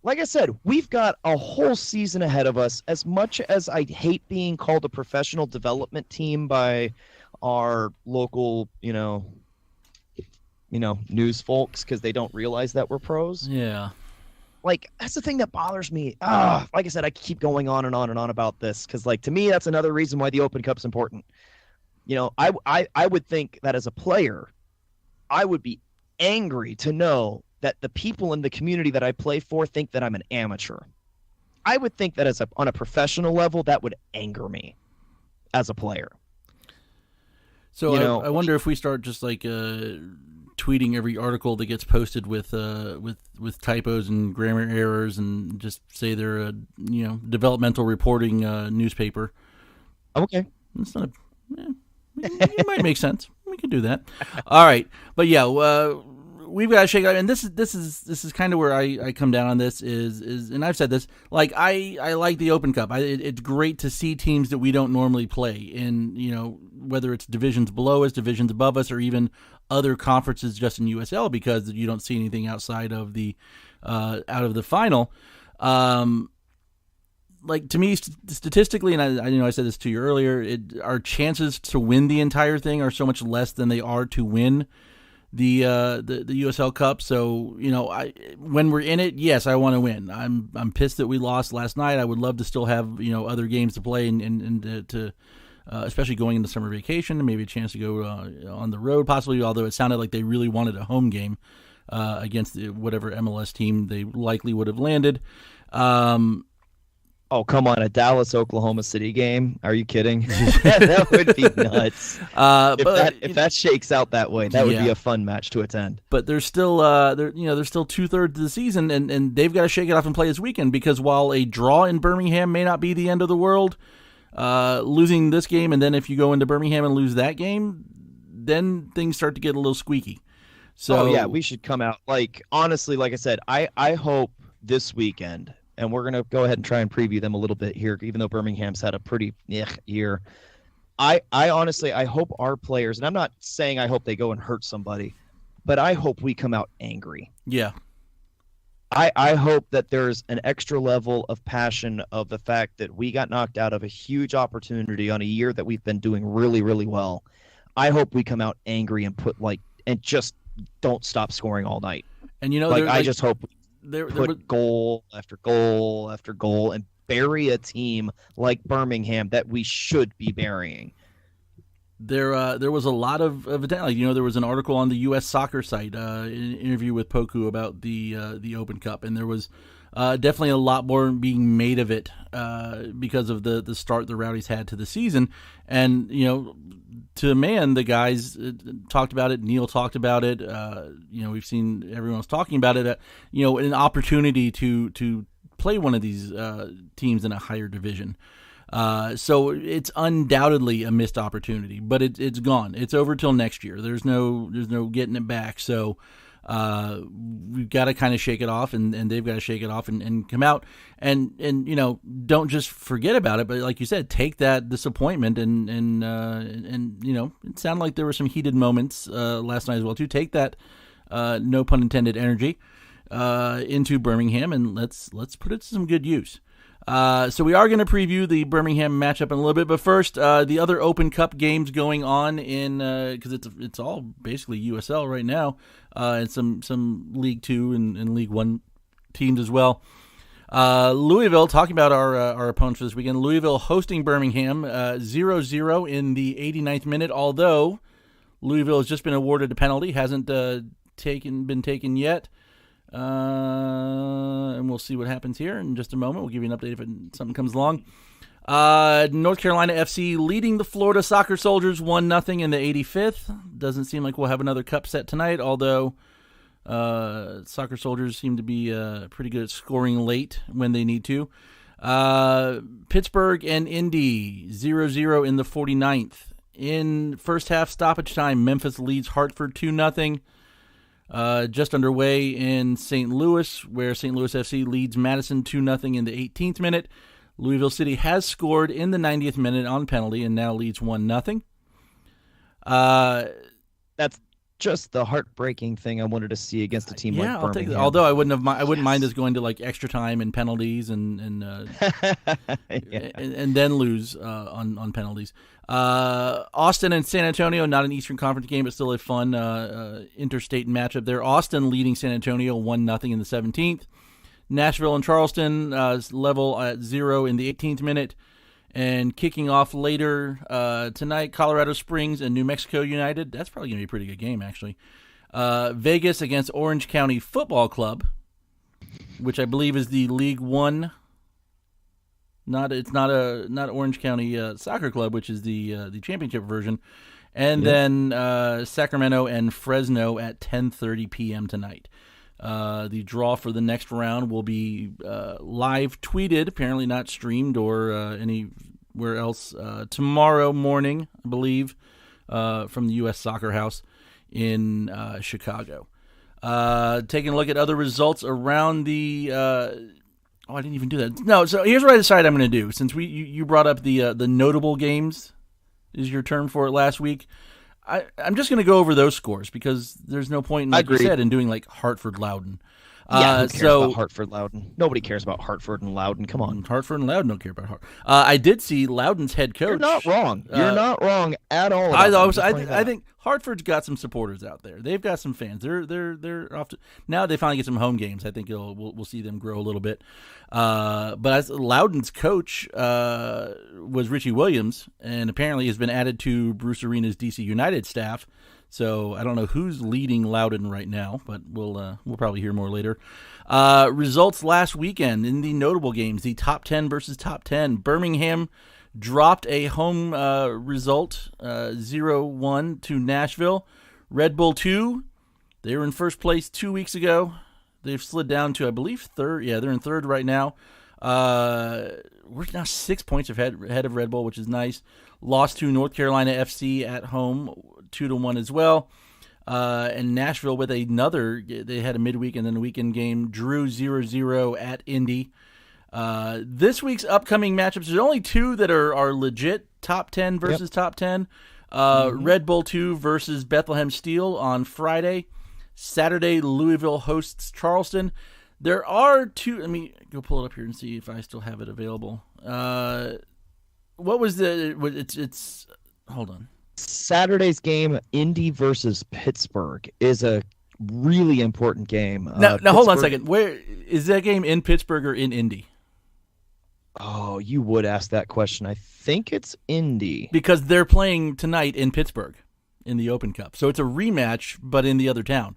Like I said, we've got a whole season ahead of us. As much as I hate being called a professional development team by our local, news folks, because they don't realize that we're pros. Yeah. That's the thing that bothers me. Like I said, I keep going on and on and on about this because, to me, that's another reason why the Open Cup's important. I would think that as a player, I would be angry to know that the people in the community that I play for think that I'm an amateur. I would think that on a professional level, that would anger me as a player. So I wonder if we start just tweeting every article that gets posted with typos and grammar errors, and just say they're a developmental reporting newspaper. Okay, it's not. It might make sense. We can do that. All right, but yeah. We've got to shake out, and this is kind of where I come down on this is, and I've said this, I like the Open Cup. It's great to see teams that we don't normally play in, whether it's divisions below us, divisions above us, or even other conferences just in USL, because you don't see anything outside of the final. To me, statistically, and I said this to you earlier, our chances to win the entire thing are so much less than they are to win the USL Cup. So when we're in it, yes, I want to win. I'm pissed that we lost last night. I would love to still have other games to play and to especially going into summer vacation, and maybe a chance to go on the road possibly. Although it sounded like they really wanted a home game against whatever MLS team they likely would have landed. Oh, come on, a Dallas, Oklahoma City game? Are you kidding? That would be nuts. If that shakes out that way, that would be a fun match to attend. But there's still there's still 2/3 of the season, and they've got to shake it off and play this weekend, because while a draw in Birmingham may not be the end of the world, losing this game, and then if you go into Birmingham and lose that game, then things start to get a little squeaky. So we should come out. Honestly, like I said, I hope this weekend. And we're going to go ahead and try and preview them a little bit here, even though Birmingham's had a pretty year. I honestly, I hope our players, and I'm not saying I hope they go and hurt somebody, but I hope we come out angry. Yeah. I hope that there's an extra level of passion of the fact that we got knocked out of a huge opportunity on a year that we've been doing really, really well. I hope we come out angry and and just don't stop scoring all night. And I just hope put goal after goal after goal and bury a team like Birmingham that we should be burying. There was a lot of there was an article on the US Soccer site, an interview with Poku about the Open Cup, and there was definitely a lot more being made of it because of the start the Rowdies had to the season. And to man, the guys talked about it. Neil talked about it. We've seen everyone else talking about it. An opportunity to play one of these teams in a higher division. So it's undoubtedly a missed opportunity, but it's gone. It's over till next year. There's no getting it back. So we've got to kind of shake it off, and they've got to shake it off and come out and don't just forget about it, but like you said, take that disappointment and it sounded like there were some heated moments last night as well too. Take that no pun intended energy into Birmingham, and let's put it to some good use. So we are going to preview the Birmingham matchup in a little bit, but first, the other Open Cup games going on in because it's all basically USL right now, and some League 2 and League 1 teams as well. Louisville, talking about our opponents for this weekend, Louisville hosting Birmingham 0-0 in the 89th minute, although Louisville has just been awarded a penalty, hasn't been taken yet. And we'll see what happens here in just a moment. We'll give you an update if something comes along. North Carolina FC leading the Florida Soccer Soldiers 1-0 in the 85th. Doesn't seem like we'll have another cup set tonight, although Soccer Soldiers seem to be pretty good at scoring late when they need to. Pittsburgh and Indy 0-0 in the 49th. In first half stoppage time, Memphis leads Hartford 2-0. Just underway in St. Louis, where St. Louis FC leads Madison 2-0 in the 18th minute. Louisville City has scored in the 90th minute on penalty and now leads 1-0. That's just the heartbreaking thing I wanted to see against a team like I'll take Birmingham. that. Although I wouldn't mind us going to like extra time and penalties and then lose on penalties. Austin and San Antonio, not an Eastern Conference game, but still a fun interstate matchup there. Austin leading San Antonio 1-0 in the 17th. Nashville and Charleston level at 0 in the 18th minute. And kicking off later tonight, Colorado Springs and New Mexico United. That's probably going to be a pretty good game, actually. Vegas against Orange County Football Club, which I believe is the League One. Not Orange County Soccer Club, which is the championship version. And then Sacramento and Fresno at 10:30 p.m. tonight. The draw for the next round will be live tweeted, apparently not streamed or anywhere else, tomorrow morning, I believe, from the U.S. Soccer House in Chicago. Taking a look at other results around the... I didn't even do that. No, so here's what I decided I'm going to do. Since you brought up the notable games, is your term for it last week. I'm just going to go over those scores because there's no point, like you said, in doing like Hartford Loudon. Who cares about Hartford Loudon? Nobody cares about Hartford and Loudon. Come on. Hartford and Loudon don't care about Hartford. I did see Loudon's head coach. You're not wrong. You're not wrong at all. I think Hartford's got some supporters out there. They've got some fans. They're off to, now they finally get some home games. I think we'll see them grow a little bit. But Loudon's coach was Richie Williams, and apparently has been added to Bruce Arena's DC United staff. So I don't know who's leading Loudon right now, but we'll probably hear more later. Results last weekend in the notable games: the top 10 versus top 10. Birmingham dropped a home result, 0-1 to Nashville. Red Bull 2, they were in first place 2 weeks ago. They've slid down to, I believe, third. Yeah, they're in third right now. We're now 6 points ahead of Red Bull, which is nice. Lost to North Carolina FC at home, 2-1 as well. And Nashville with another, they had a midweek and then a weekend game, drew 0-0 at Indy. This week's upcoming matchups, there's only two that are legit top 10 versus top 10. Red Bull 2 versus Bethlehem Steel on Friday. Saturday, Louisville hosts Charleston. There are two, let me go pull it up here and see if I still have it available. What was it's hold on. Saturday's game, Indy versus Pittsburgh, is a really important game. Now hold on a second. Where is that game, in Pittsburgh or in Indy? Oh, you would ask that question. I think it's Indy. Because they're playing tonight in Pittsburgh in the Open Cup. So it's a rematch, but in the other town.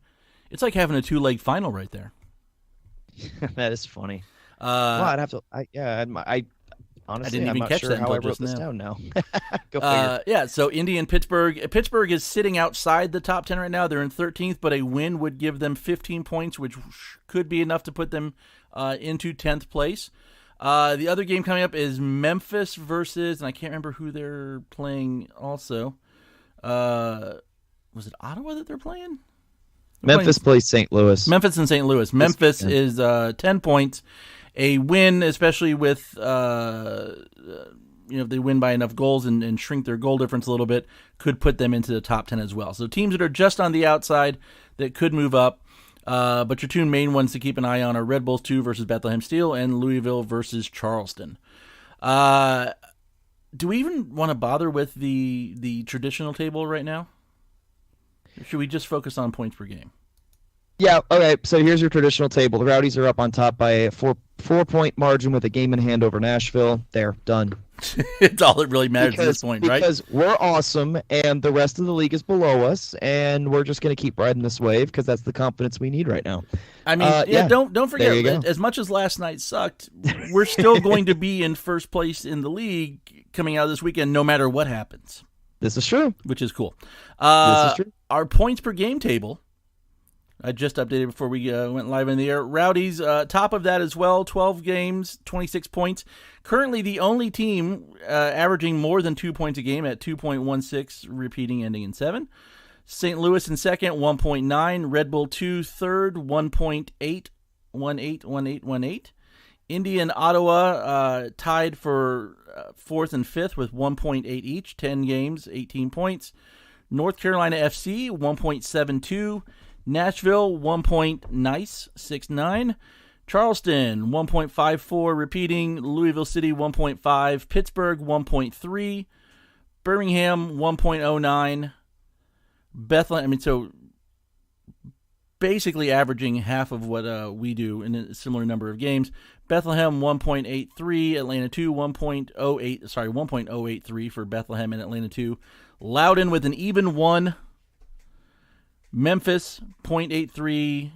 It's like having a two-leg final right there. That is funny. Well, I'd have to. Honestly, I'm not sure how I wrote this down now. Go figure. Yeah, so Indy and Pittsburgh. Pittsburgh is sitting outside the top 10 right now. They're in 13th, but a win would give them 15 points, which could be enough to put them into 10th place. The other game coming up is Memphis versus, and I can't remember who they're playing also. Was it Ottawa that they're playing? Memphis plays St. Louis. Memphis and St. Louis. Memphis is 10 points. A win, especially with, if they win by enough goals and shrink their goal difference a little bit, could put them into the top 10 as well. So teams that are just on the outside that could move up. But your two main ones to keep an eye on are Red Bulls 2 versus Bethlehem Steel and Louisville versus Charleston. Do we even want to bother with the traditional table right now? Or should we just focus on points per game? Yeah, okay, so here's your traditional table. The Rowdies are up on top by a four-point margin with a game in hand over Nashville. They're done. It's all that really matters at this point, right? Because we're awesome, and the rest of the league is below us, and we're just going to keep riding this wave because that's the confidence we need right now. I mean, don't forget, as much as last night sucked, we're still going to be in first place in the league coming out of this weekend no matter what happens. This is true. Which is cool. This is true. Our points per game table, I just updated before we went live in the air. Rowdies, top of that as well, 12 games, 26 points. Currently the only team averaging more than 2 points a game at 2.16, repeating, ending in 7. St. Louis in second, 1.9. Red Bull 2 third, 1.8. 18. Indy and Ottawa tied for fourth and fifth with 1.8 each, 10 games, 18 points. North Carolina FC, 1.72. Nashville, 6.9. Charleston, 1.54, repeating. Louisville City, 1.5. Pittsburgh, 1.3. Birmingham, 1.09. Bethlehem, so basically averaging half of what we do in a similar number of games. Bethlehem 1.83, Atlanta 2 1.83 for Bethlehem and Atlanta 2. Loudoun with an even 1. Memphis 0.83,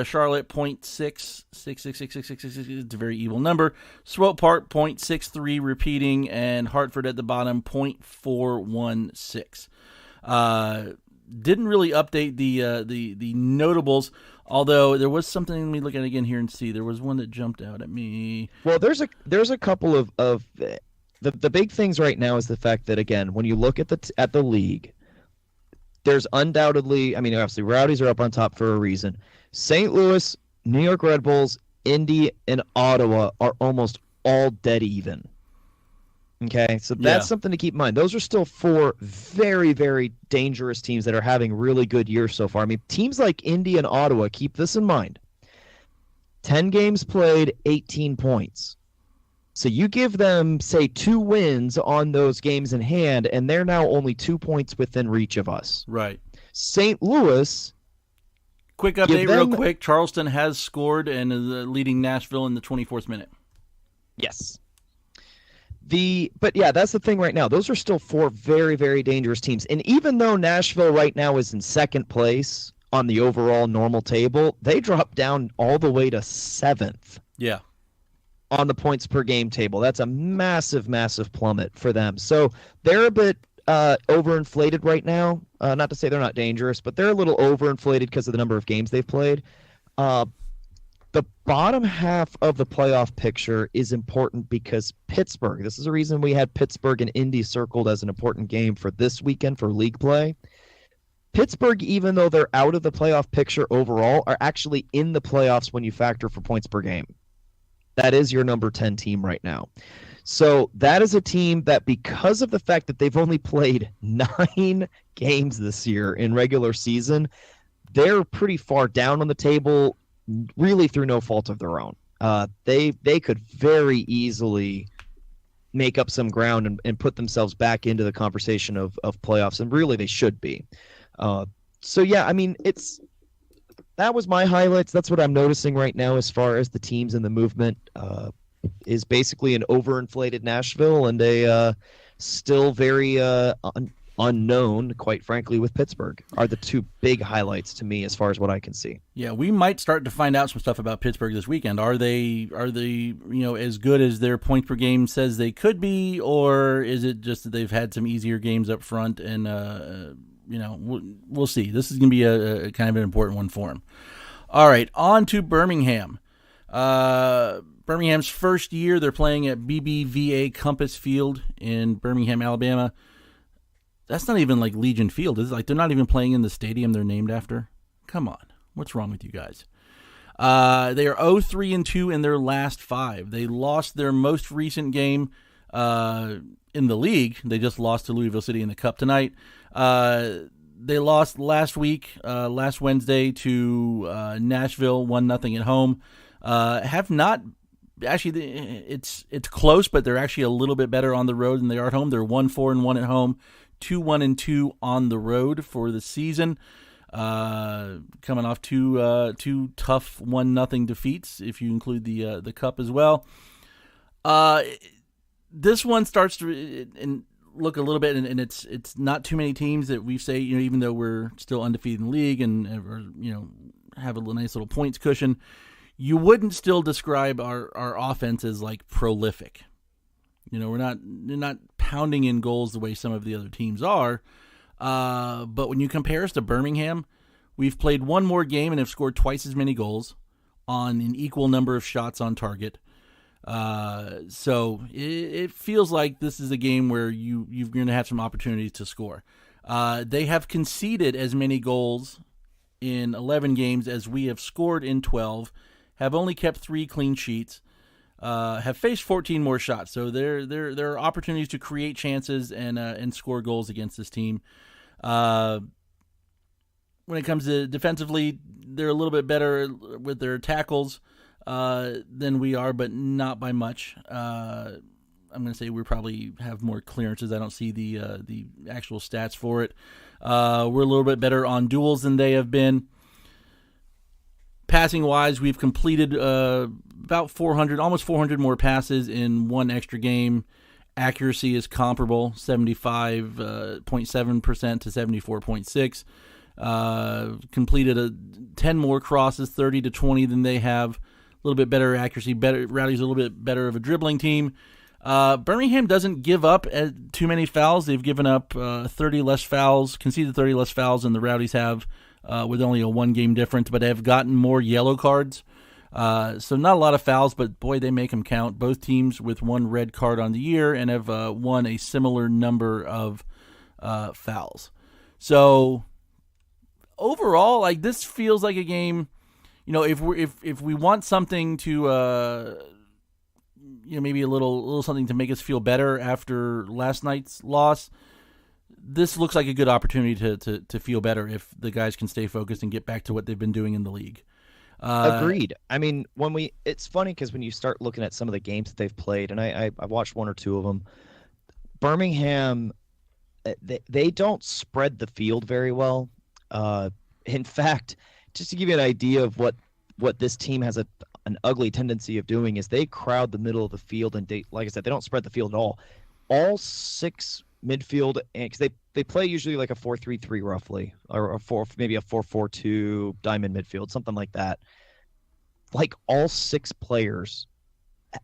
Charlotte 0.6. It's a very evil number. Swope Park 0.63, repeating, and Hartford at the bottom 0.416. Didn't really update the notables, although there was something. Let me look at it again here and see. There was one that jumped out at me. Well, there's a couple of the big things right now is the fact that, again, when you look at the league, there's undoubtedly, I mean, obviously Rowdies are up on top for a reason. St. Louis, New York Red Bulls, Indy, and Ottawa are almost all dead even. Okay, so that's something to keep in mind. Those are still 4 very, very dangerous teams that are having really good years so far. I mean, teams like Indy and Ottawa, keep this in mind. 10 games played, 18 points. So you give them, say, 2 wins on those games in hand, and they're now only 2 points within reach of us. Right. St. Louis. Quick update, real quick. Charleston has scored and is leading Nashville in the 24th minute. Yes. But yeah, that's the thing right now. Those are still 4 very, very dangerous teams. And even though Nashville right now is in second place on the overall normal table, they dropped down all the way to 7th. Yeah. On the points per game table. That's a massive, massive plummet for them. So they're a bit overinflated right now. Not to say they're not dangerous, but they're a little overinflated because of the number of games they've played. The bottom half of the playoff picture is important because Pittsburgh, this is the reason we had Pittsburgh and Indy circled as an important game for this weekend for league play. Pittsburgh, even though they're out of the playoff picture overall, are actually in the playoffs when you factor for points per game. That is your number 10 team right now. So that is a team that, because of the fact that they've only played 9 games this year in regular season, they're pretty far down on the table, really through no fault of their own. They could very easily make up some ground and put themselves back into the conversation of playoffs, and really they should be. So yeah, I mean, that was my highlights. That's what I'm noticing right now as far as the teams and the movement is basically an overinflated Nashville and a still very unknown, quite frankly, with Pittsburgh are the 2 big highlights to me as far as what I can see. Yeah, we might start to find out some stuff about Pittsburgh this weekend. Are they as good as their points per game says they could be, or is it just that they've had some easier games up front and we'll see. This is going to be a kind of an important one for them. All right, on to Birmingham. Birmingham's first year, they're playing at BBVA Compass Field in Birmingham, Alabama. That's not even like Legion Field. It's like they're not even playing in the stadium they're named after. Come on. What's wrong with you guys? They are 0-3-2 in their last 5. They lost their most recent game in the league. They just lost to Louisville City in the Cup tonight. They lost last Wednesday to Nashville, 1-0 at home. Have not actually. It's close, but they're actually a little bit better on the road than they are at home. They're 1-4-1 at home, 2-1-2 on the road for the season. Coming off two tough 1-0 defeats, if you include the Cup as well. This one starts to look a little bit, and it's not too many teams that we say, even though we're still undefeated in the league and have a nice little points cushion, you wouldn't still describe our offense as like prolific. They're not pounding in goals the way some of the other teams are. But when you compare us to Birmingham, we've played one more game and have scored twice as many goals on an equal number of shots on target. So it feels like this is a game where you're going to have some opportunities to score. They have conceded as many goals in 11 games as we have scored in 12, have only kept 3 clean sheets, have faced 14 more shots. So there are opportunities to create chances and score goals against this team. When it comes to defensively, they're a little bit better with their tackles than we are, but not by much. I'm going to say we probably have more clearances. I don't see the actual stats for it. We're a little bit better on duels than they have been. Passing-wise, we've completed about 400, almost 400 more passes in one extra game. Accuracy is comparable, 75.7% to 74.6%. Completed 10 more crosses, 30 to 20 than they have. A little bit better accuracy. Rowdies a little bit better of a dribbling team. Birmingham doesn't give up too many fouls. They've given up 30 less fouls, conceded 30 less fouls than the Rowdies have, with only a 1-game difference, but have gotten more yellow cards. So not a lot of fouls, but boy, they make them count. Both teams with 1 red card on the year and have won a similar number of fouls. So overall, like, this feels like a game. You know, if we want something to maybe a little something to make us feel better after last night's loss, this looks like a good opportunity to feel better if the guys can stay focused and get back to what they've been doing in the league. Agreed. I mean, it's funny because when you start looking at some of the games that they've played, and I watched 1 or 2 of them, Birmingham, they don't spread the field very well. In fact, just to give you an idea of what this team has an ugly tendency of doing is they crowd the middle of the field, and like I said, they don't spread the field at all. All 6 midfield, because they play usually like a 4-3-3 roughly, or maybe a 4-4-2 diamond midfield, something like that. Like all 6 players,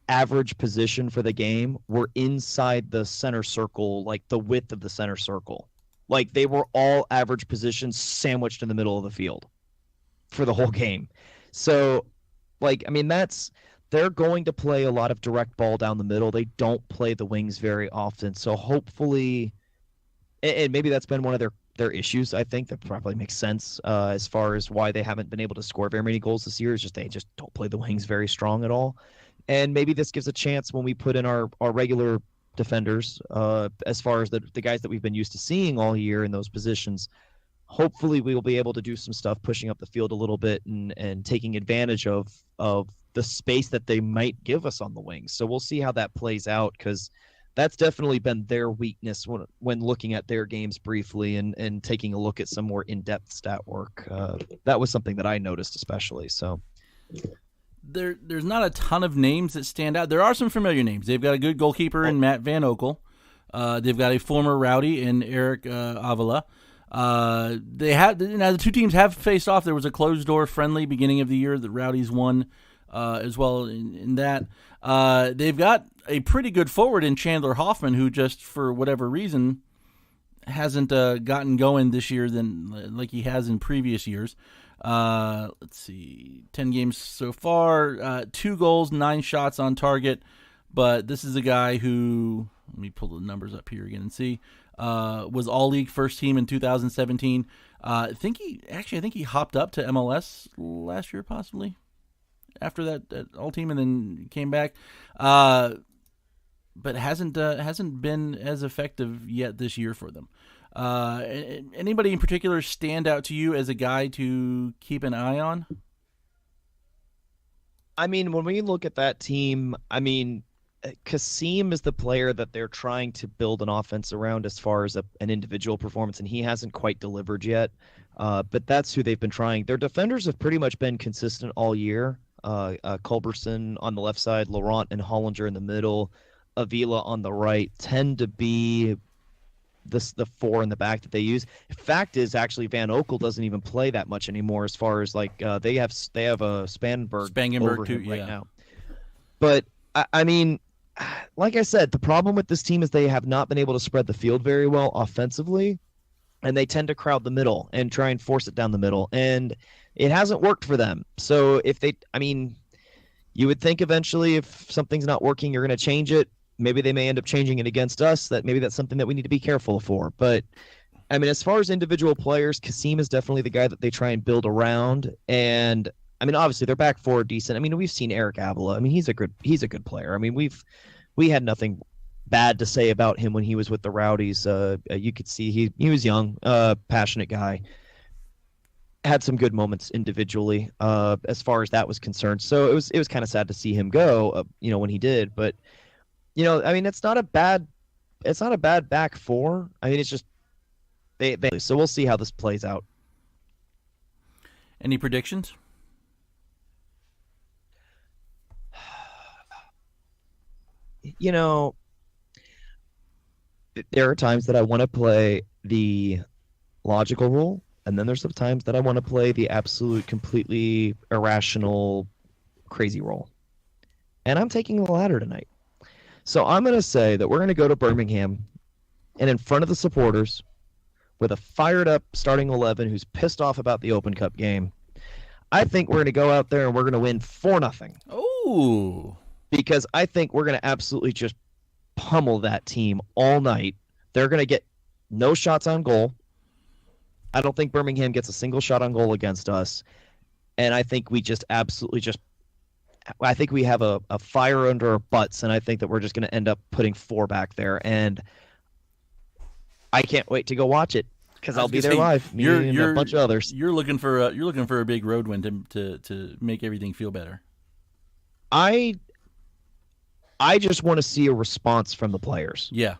average position for the game were inside the center circle, like the width of the center circle. Like they were all average positions sandwiched in the middle of the field for the whole game. So, like, I mean, they're going to play a lot of direct ball down the middle. They don't play the wings very often. So hopefully, and maybe that's been one of their issues, I think. That probably makes sense as far as why they haven't been able to score very many goals this year. Is just they just don't play the wings very strong at all. And maybe this gives a chance when we put in our regular defenders, as far as the guys that we've been used to seeing all year in those positions. Hopefully we will be able to do some stuff pushing up the field a little bit and taking advantage of the space that they might give us on the wings. So we'll see how that plays out, because that's definitely been their weakness when looking at their games briefly and taking a look at some more in-depth stat work. That was something that I noticed especially. So there's not a ton of names that stand out. There are some familiar names. They've got a good goalkeeper in Matt Van Oekel. They've got a former Rowdy in Eric Avila. The 2 teams have faced off. There was a closed door friendly beginning of the year. The Rowdies won as well in that. They've got a pretty good forward in Chandler Hoffman, who just for whatever reason hasn't gotten going this year than like he has in previous years. Let's see, 10 games so far, 2 goals, 9 shots on target. But this is a guy who, let me pull the numbers up here again and see. Was all-league first team in 2017. I think he hopped up to MLS last year, possibly after that all-team, and then came back. But hasn't been as effective yet this year for them. Anybody in particular stand out to you as a guy to keep an eye on? I mean, when we look at that team, I mean, Kasim is the player that they're trying to build an offense around as far as an individual performance, and he hasn't quite delivered yet. But that's who they've been trying. Their defenders have pretty much been consistent all year. Culberson on the left side, Laurent and Hollinger in the middle, Avila on the right tend to be the 4 in the back that they use. Fact is, actually, Van Oekel doesn't even play that much anymore as far as like they have a Spangenberg over him right now. But I mean, like I said, the problem with this team is they have not been able to spread the field very well offensively, and they tend to crowd the middle and try and force it down the middle, and it hasn't worked for them. So you would think eventually if something's not working, you're going to change it. Maybe they may end up changing it against us. Maybe that's something that we need to be careful for. But I mean, as far as individual players, Kasim is definitely the guy that they try and build around. And I mean, obviously their back four are decent. I mean, we've seen Eric Avila. I mean, he's a good player. I mean, we had nothing bad to say about him when he was with the Rowdies. You could see he was young, passionate guy. Had some good moments individually, as far as that was concerned. So it was kind of sad to see him go, when he did. But I mean, it's not a bad back four. I mean, it's just they so we'll see how this plays out. Any predictions? There are times that I want to play the logical role, and then there's some times that I want to play the absolute, completely irrational, crazy role. And I'm taking the latter tonight. So I'm going to say that we're going to go to Birmingham, and in front of the supporters, with a fired-up starting 11 who's pissed off about the Open Cup game, I think we're going to go out there and we're going to win 4-0. Oh. Because I think we're going to absolutely just pummel that team all night. They're going to get no shots on goal. I don't think Birmingham gets a single shot on goal against us. And I think we just absolutely I think we have a fire under our butts, and I think that we're just going to end up putting 4 back there. And I can't wait to go watch it because I'll be there live. Me and a bunch of others. You're looking for a big road win to make everything feel better. I just want to see a response from the players. Yeah.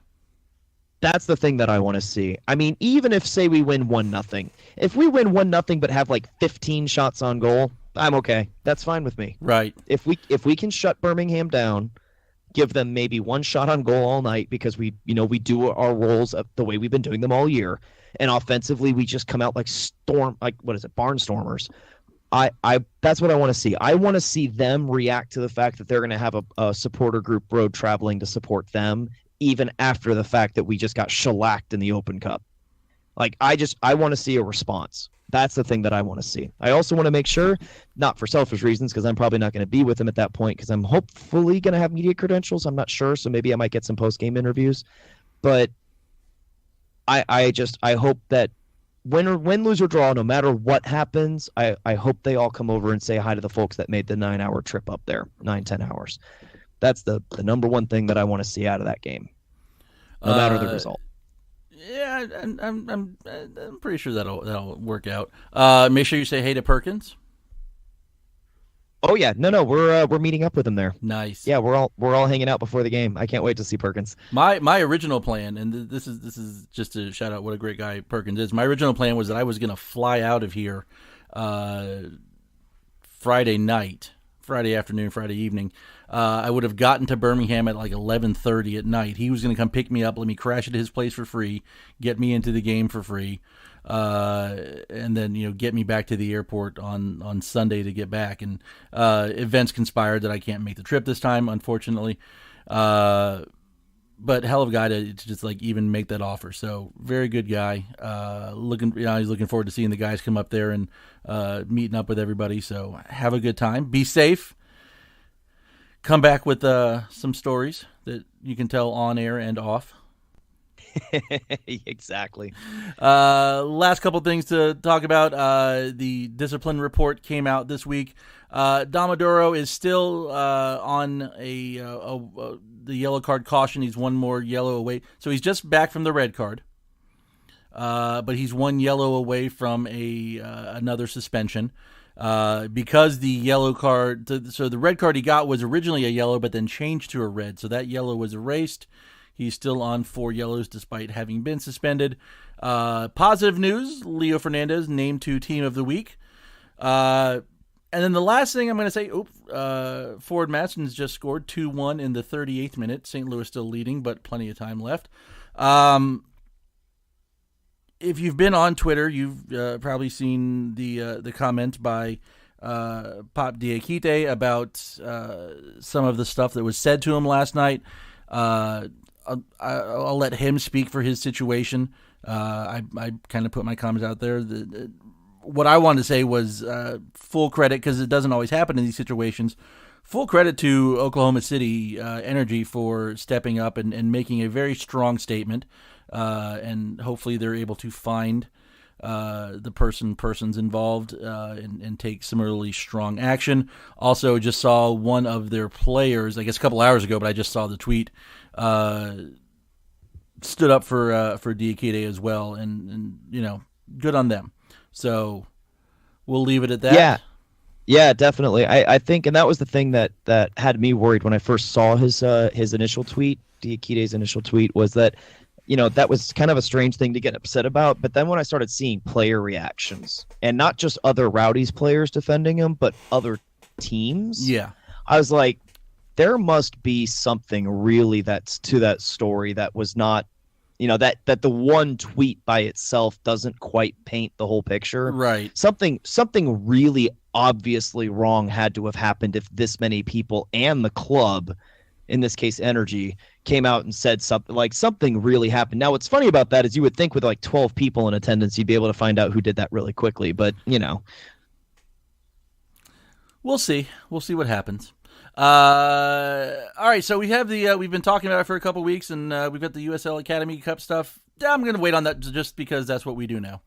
That's the thing that I want to see. I mean, even if, say, we win 1-0. If we win 1-0 but have like 15 shots on goal, I'm okay. That's fine with me. Right. If we can shut Birmingham down, give them maybe 1 shot on goal all night because we do our roles the way we've been doing them all year, and offensively we just come out like barnstormers. That's what I want to see. I want to see them react to the fact that they're going to have a supporter group road traveling to support them, even after the fact that we just got shellacked in the Open Cup. Like, I want to see a response. That's the thing that I want to see. I also want to make sure, not for selfish reasons, because I'm probably not going to be with them at that point, because I'm hopefully going to have media credentials. I'm not sure, so maybe I might get some post-game interviews. But I hope that win, lose, or draw, no matter what happens, I hope they all come over and say hi to the folks that made the 9-hour trip up there, 9-10 hours. That's the number one thing that I want to see out of that game, no matter the result. Yeah, I'm pretty sure that'll work out. Make sure you say hey to Perkins. Oh yeah, no, we're meeting up with him there. Nice. Yeah, we're all hanging out before the game. I can't wait to see Perkins. My original plan, and this is just to shout out what a great guy Perkins is. My original plan was that I was going to fly out of here Friday afternoon, Friday evening. I would have gotten to Birmingham at like 11:30 at night. He was going to come pick me up, let me crash at his place for free, get me into the game for free, and then get me back to the airport on Sunday to get back. And events conspired that I can't make the trip this time, unfortunately. But hell of a guy to just like even make that offer. So very good guy. He's looking forward to seeing the guys come up there and meeting up with everybody. So have a good time. Be safe. Come back with some stories that you can tell on air and off. Exactly. Last couple things to talk about. The discipline report came out this week. Domodoro is still on the yellow card caution. He's one more yellow away. So he's just back from the red card. But he's one yellow away from another suspension. Because the yellow card, so the red card he got was originally a yellow, but then changed to a red. So that yellow was erased. He's still on 4 yellows despite having been suspended. Positive news, Leo Fernandez named to Team of the Week. And then the last thing I'm going to say, Forward Madsen's just scored 2-1 in the 38th minute. St. Louis still leading, but plenty of time left. If you've been on Twitter, you've probably sing the comment by Pop Diakite about some of the stuff that was said to him last night. I'll let him speak for his situation. I kind of put my comments out there. What I wanted to say was full credit, because it doesn't always happen in these situations. Full credit to Oklahoma City Energy for stepping up and making a very strong statement. and hopefully they're able to find the persons involved and take similarly strong action. Also, just saw one of their players, I guess a couple hours ago, but I just saw the tweet, stood up for DeetailsLeo as well, and good on them. So we'll leave it at that. Yeah, definitely. I think, and that was the thing that had me worried when I first saw his initial tweet, DeetailsLeo's initial tweet, was that, that was kind of a strange thing to get upset about. But then when I started seeing player reactions, and not just other Rowdies players defending him, but other teams, I was like, there must be something really that's to that story that was not, that the one tweet by itself doesn't quite paint the whole picture. Right. Something really obviously wrong had to have happened if this many people and the club, in this case Energy, came out and said something. Like, something really happened. Now, what's funny about that is you would think with like 12 people in attendance, you'd be able to find out who did that really quickly. But, We'll see. We'll see what happens. All right, so we have we've been talking about it for a couple weeks, and we've got the USL Academy Cup stuff. I'm going to wait on that just because that's what we do now.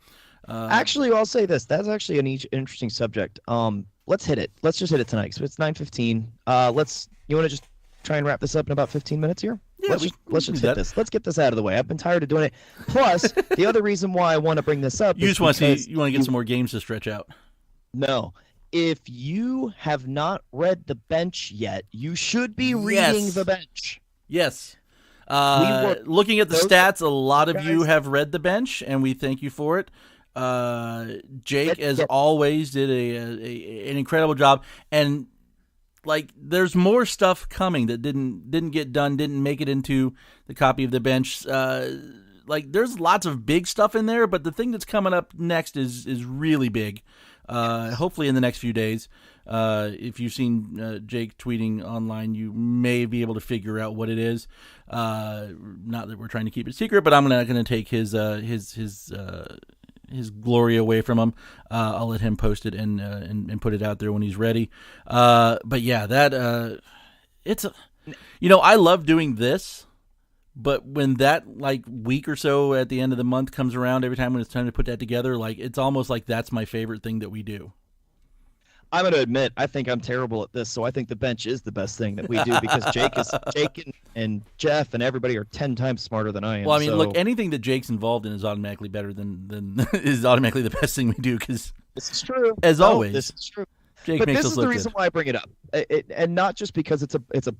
Actually, I'll say this. That's actually an interesting subject. Let's hit it. Let's just hit it tonight. So it's 9:15. You want to just try and wrap this up in about 15 minutes here? Yeah, let's just hit this. Let's get this out of the way. I've been tired of doing it. Plus, the other reason why I want to bring this up you is just want to see, you want to get some more games to stretch out. No. If you have not read the bench yet, you should be reading the bench. Yes. Looking at the stats, a lot of you have read the bench, and we thank you for it. Jake, as always, did an incredible job, and there's more stuff coming that didn't get done, didn't make it into the copy of the bench. There's lots of big stuff in there, but the thing that's coming up next is really big. Hopefully in the next few days. If you've seen Jake tweeting online, you may be able to figure out what it is. Not that we're trying to keep it secret, but I'm not going to take his glory away from him. I'll let him post it and put it out there when he's ready. But yeah, that I love doing this. But when that week or so at the end of the month comes around, every time when it's time to put that together, it's almost like that's my favorite thing that we do. I'm going to admit, I think I'm terrible at this, so I think the bench is the best thing that we do because Jake and Jeff and everybody are 10 times smarter than I am. Well, I mean, look, anything that Jake's involved in is automatically better than is automatically the best thing we do because this is true. As always, this is true. Jake but makes this us is look the reason good. why I bring it up, and not just because it's a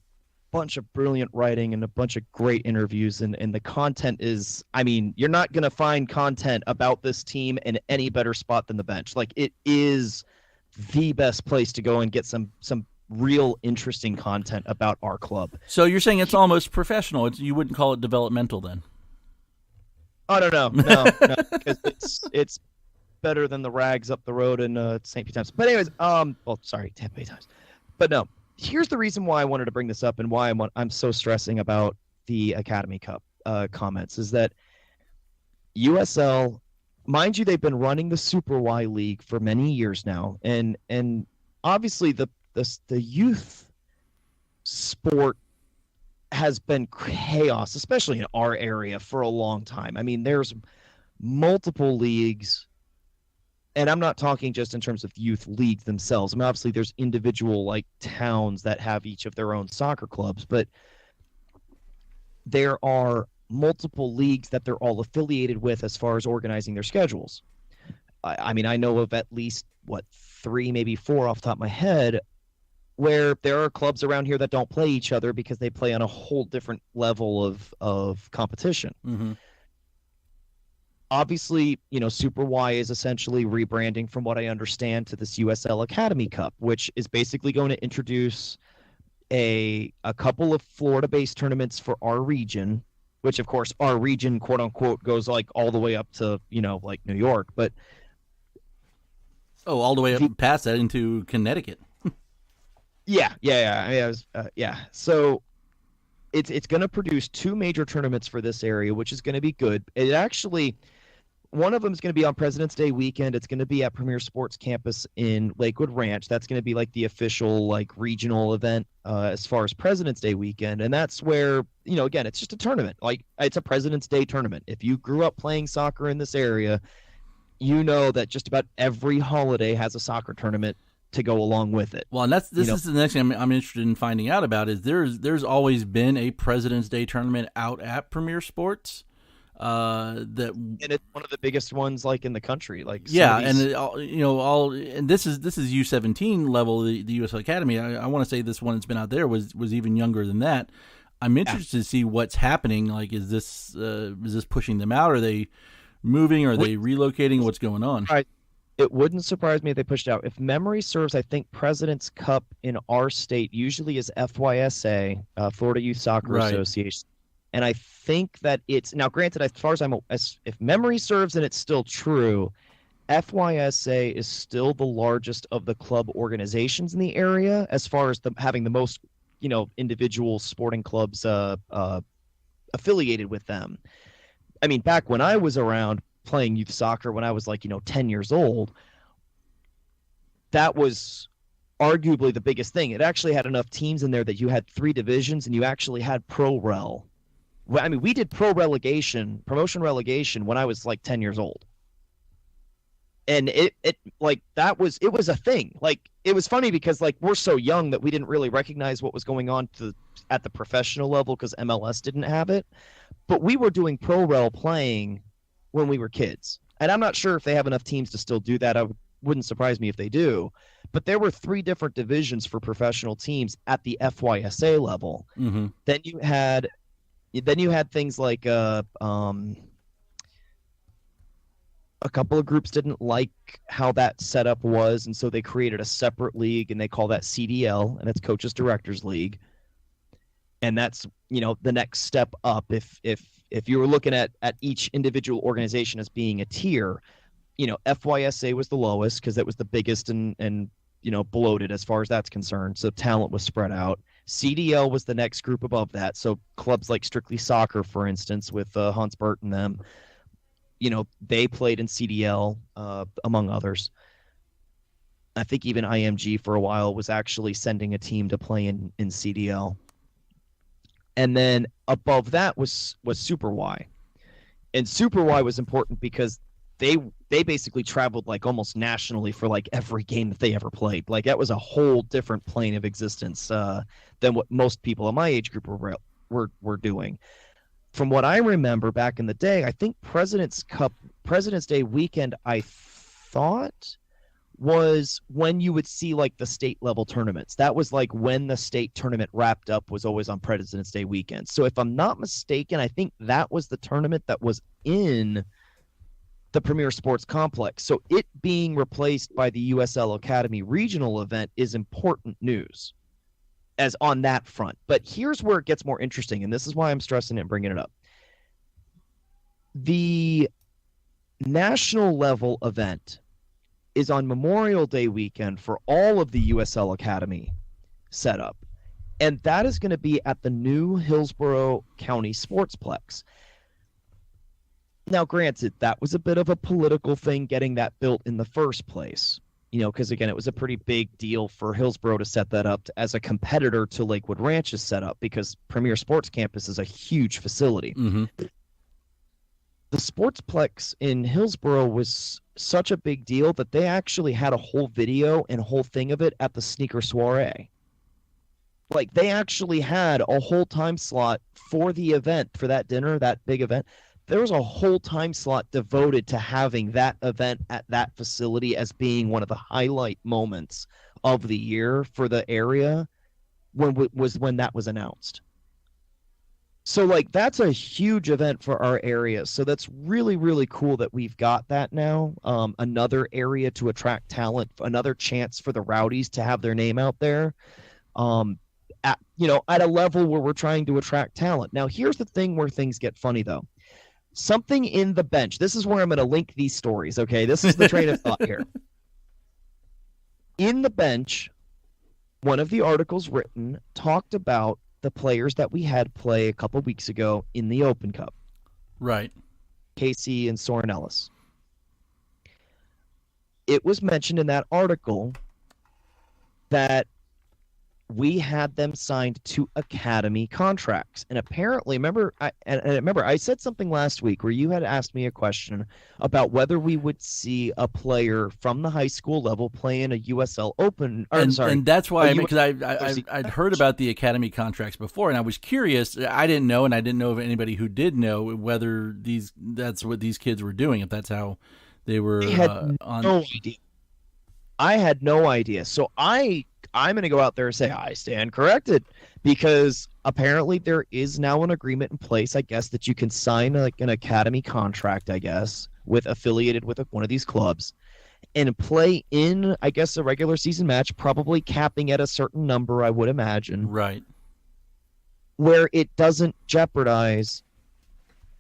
bunch of brilliant writing and a bunch of great interviews, and the content is, I mean, you're not going to find content about this team in any better spot than the bench. It is the best place to go and get some real interesting content about our club. So you're saying it's almost professional. You wouldn't call it developmental then? Oh, no, because it's better than the rags up the road in St. Pete Times. But anyways, Tampa Bay Times. But no, here's the reason why I wanted to bring this up and why I'm so stressing about the Academy Cup comments is that USL, mind you, they've been running the Super Y League for many years now, and obviously the youth sport has been chaos, especially in our area, for a long time. I mean, there's multiple leagues, and I'm not talking just in terms of youth leagues themselves. I mean, obviously there's individual towns that have each of their own soccer clubs, but there are multiple leagues that they're all affiliated with as far as organizing their schedules. I mean, I know of at least 3, maybe 4 off the top of my head, where there are clubs around here that don't play each other because they play on a whole different level of competition. Mm-hmm. Obviously, Super Y is essentially rebranding, from what I understand, to this USL Academy Cup, which is basically going to introduce a couple of Florida-based tournaments for our region, which, of course, our region, quote-unquote, goes all the way up to, New York. But all the way up past that into Connecticut. Yeah. I mean, So it's going to produce 2 major tournaments for this area, which is going to be good. It actually, One of them is going to be on President's Day weekend. It's going to be at Premier Sports Campus in Lakewood Ranch. That's going to be like the official like regional event as far as President's Day weekend. And that's where, again, it's just a tournament. Like it's a President's Day tournament. If you grew up playing soccer in this area, you know that just about every holiday has a soccer tournament to go along with it. Well, and this is the next thing I'm interested in finding out about is there's always been a President's Day tournament out at Premier Sports. And it's one of the biggest ones like in the country. Like and this is U17 level, the USL Academy. I want to say this one that's been out there was even younger than that. I'm interested to see what's happening. Like, is this pushing them out? Are they moving? Are they relocating? What's going on? It wouldn't surprise me if they pushed out. If memory serves, I think President's Cup in our state usually is FYSA, Florida Youth Soccer Association. And I think that it's now granted, as far as if memory serves and it's still true, FYSA is still the largest of the club organizations in the area as far as having the most, individual sporting clubs affiliated with them. I mean, back when I was around playing youth soccer, when I was 10 years old, that was arguably the biggest thing. It actually had enough teams in there that you had 3 divisions and you actually had pro rel. I mean, we did promotion relegation when I was 10 years old. And it was a thing. Like, it was funny because we're so young that we didn't really recognize what was going on at the professional level because MLS didn't have it. But we were doing pro rel playing when we were kids. And I'm not sure if they have enough teams to still do that. Wouldn't surprise me if they do. But there were 3 different divisions for professional teams at the FYSA level. Mm-hmm. Then you had things like a couple of groups didn't like how that setup was, and so they created a separate league, and they call that CDL, and it's Coaches Directors League. And that's the next step up. If you were looking at each individual organization as being a tier, FYSA was the lowest because that was the biggest and bloated as far as that's concerned. So talent was spread out. CDL was the next group above that. So clubs like Strictly Soccer, for instance, with Hans Bert and them, they played in CDL, among others. I think even IMG for a while was actually sending a team to play in CDL. And then above that was Super Y. And Super Y was important because they basically traveled almost nationally for every game that they ever played. That was a whole different plane of existence than what most people in my age group were doing. From what I remember back in the day, I think President's Day weekend, I thought, was when you would see the state level tournaments. That was when the state tournament wrapped up, was always on President's Day weekend. So if I'm not mistaken, I think that was the tournament that was in the Premier Sports Complex. So it being replaced by the USL Academy regional event is important news as on that front. But here's where it gets more interesting, and this is why I'm stressing it and bringing it up. The national level event is on Memorial Day weekend for all of the USL Academy setup. And that is going to be at the new Hillsborough County Sportsplex. Now, granted, that was a bit of a political thing getting that built in the first place, because, again, it was a pretty big deal for Hillsborough to set that up as a competitor to Lakewood Ranch's setup because Premier Sports Campus is a huge facility. Mm-hmm. The Sportsplex in Hillsborough was such a big deal that they actually had a whole video and whole thing of it at the Sneaker Soiree. They actually had a whole time slot for the event, for that dinner, that big event. There was a whole time slot devoted to having that event at that facility as being one of the highlight moments of the year for the area when that was announced. So that's a huge event for our area. So that's really, really cool that we've got that now. Another area to attract talent, another chance for the Rowdies to have their name out there. At a level where we're trying to attract talent. Now, here's the thing where things get funny though. Something in the bench. This is where I'm going to link these stories, okay? This is the train of thought here. In the bench, one of the articles written talked about the players that we had play a couple weeks ago in the Open Cup. Right. Casey and Soren Ellis. it was mentioned in that article that we had them signed to academy contracts. And apparently, remember, I said something last week where you had asked me a question about whether we would see a player from the high school level play in a USL Open. And that's why, because USL I'd heard about the academy contracts before, and I was curious. I didn't know, and I didn't know of anybody who did know whether that's what these kids were doing, if that's how they were on. No idea. I had no idea. So I'm going to go out there and say I stand corrected, because apparently there is now an agreement in place, I guess, that you can sign like an academy contract, I guess, affiliated with one of these clubs and play in, I guess, a regular season match, probably capping at a certain number, I would imagine. Right. Where it doesn't jeopardize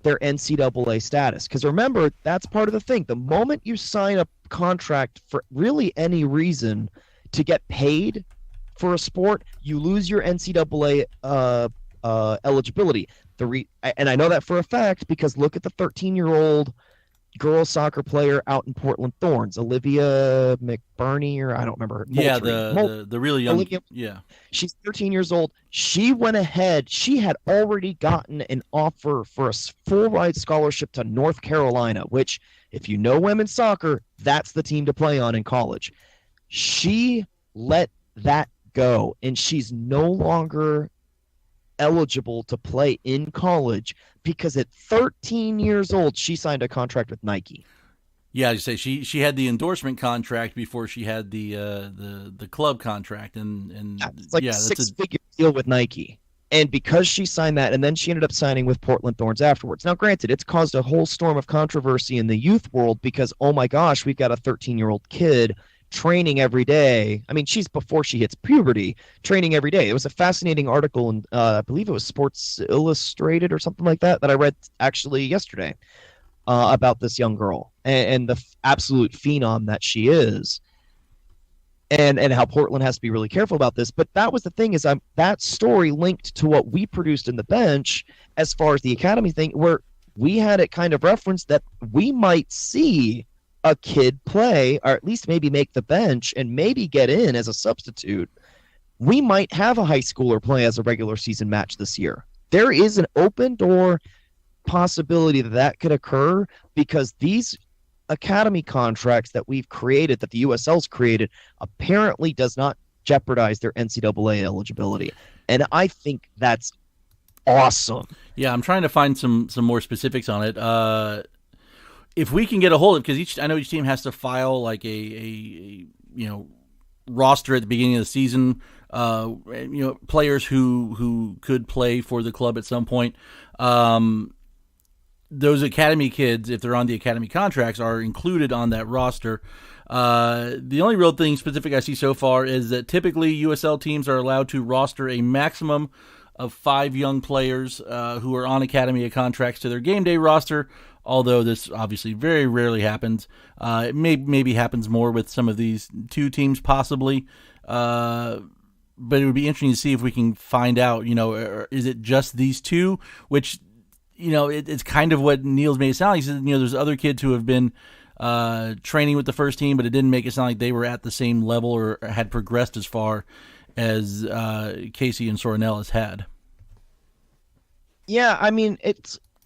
their NCAA status. Because remember, that's part of the thing. The moment you sign a contract for really any reason to get paid for a sport, you lose your NCAA eligibility. And I know that for a fact because look at the 13-year-old girls soccer player out in Portland Thorns, Olivia McBurney, or I don't remember. Yeah, the really young. Olivia, yeah, she's 13 years old. She went ahead. She had already gotten an offer for a full-ride scholarship to North Carolina, which, if you know women's soccer, that's the team to play on in college. She let that go, and she's no longer eligible to play in college because at 13 years old, she signed a contract with Nike. Yeah, you say she had the endorsement contract before she had the club contract, and it's like a six-figure deal with Nike. And because she signed that, and then she ended up signing with Portland Thorns afterwards. Now, granted, it's caused a whole storm of controversy in the youth world because, oh my gosh, we've got a 13-year-old kid training every day. I mean, she's before she hits puberty, training every day. It was a fascinating article in, I believe it was Sports Illustrated or something like that I read actually yesterday about this young girl and the absolute phenom that she is. And how Portland has to be really careful about this. But that was the thing, is that story linked to what we produced in the bench as far as the academy thing, where we had it kind of referenced that we might see a kid play, or at least maybe make the bench and maybe get in as a substitute. We might have a high schooler play as a regular season match this year. There is an open door possibility that could occur because these academy contracts that we've created, that the USL's created, apparently does not jeopardize their NCAA eligibility. And I think that's awesome. Yeah, I'm trying to find some more specifics on it. If we can get a hold of, because I know each team has to file like a roster at the beginning of the season, players who could play for the club at some point. Those academy kids, if they're on the academy contracts, are included on that roster. The only real thing specific I see so far is that typically USL teams are allowed to roster a maximum of 5 young players who are on academy contracts to their game day roster, although this obviously very rarely happens. It maybe happens more with some of these 2 teams possibly, but it would be interesting to see if we can find out, is it just these 2, which, it's kind of what Neil's made it sound like. He said, there's other kids who have been training with the first team, but it didn't make it sound like they were at the same level or had progressed as far as Casey and Sorinellis had. Yeah, I mean,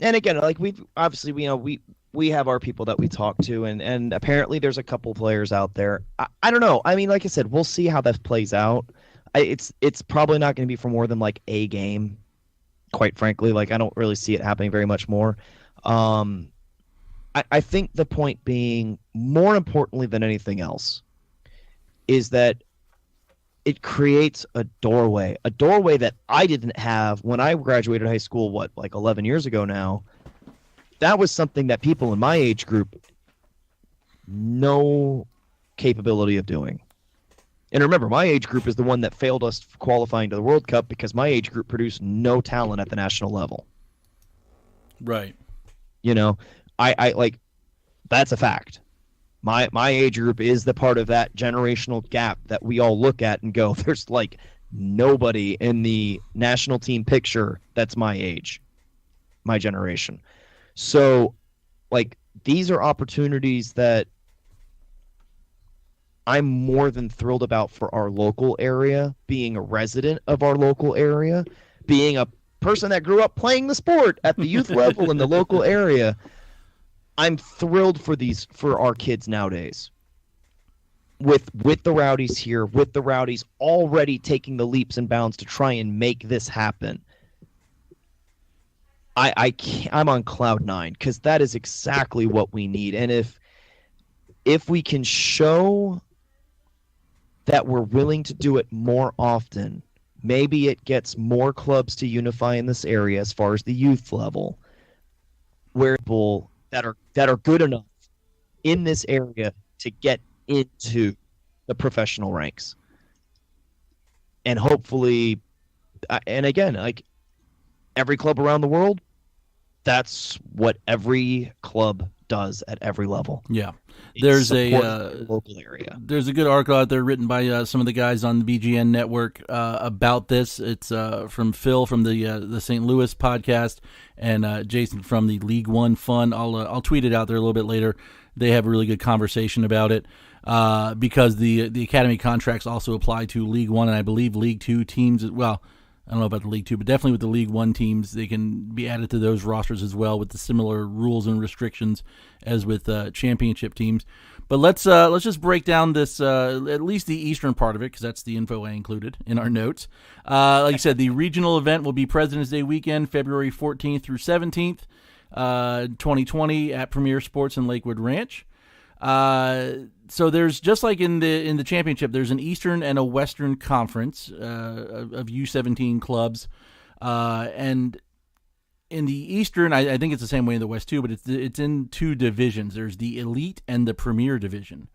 and again, like we have our people that we talk to, and apparently there's a couple players out there. I don't know. I mean, like I said, we'll see how that plays out. It's probably not going to be for more than like a game, quite frankly. Like, I don't really see it happening very much more. I think the point being, more importantly than anything else, is that it creates a doorway that I didn't have when I graduated high school, like 11 years ago now. That was something that people in my age group no capability of doing. And remember, my age group is the one that failed us qualifying to the World Cup because my age group produced no talent at the national level. Right. I like, that's a fact. My age group is the part of that generational gap that we all look at and go, there's like nobody in the national team picture that's my age, my generation. So, like, these are opportunities that I'm more than thrilled about for our local area, being a resident of our local area, being a person that grew up playing the sport at the youth level in the local area. I'm thrilled for our kids nowadays. With the Rowdies here, with the Rowdies already taking the leaps and bounds to try and make this happen. I'm on cloud 9 because that is exactly what we need. And if we can show that we're willing to do it more often, maybe it gets more clubs to unify in this area as far as the youth level, where people that are good enough in this area to get into the professional ranks. And hopefully, and again, like every club around the world, that's what every club does at every level. Yeah. There's a local area. There's a good article out there written by some of the guys on the BGN network about this. It's from Phil from the St. Louis podcast and Jason from the League One Fun. I'll tweet it out there a little bit later. They have a really good conversation about it because the academy contracts also apply to League One and I believe League Two teams as well. I don't know about the League Two, but definitely with the League One teams, they can be added to those rosters as well with the similar rules and restrictions as with championship teams. But let's just break down this, at least the eastern part of it, because that's the info I included in our notes. Like I said, the regional event will be President's Day weekend, February 14th through 17th, 2020 at Premier Sports in Lakewood Ranch. So there's, just like in the championship, there's an Eastern and a Western conference of U17 clubs, and in the Eastern, I think it's the same way in the West too, but it's in two divisions. There's the Elite and the Premier division,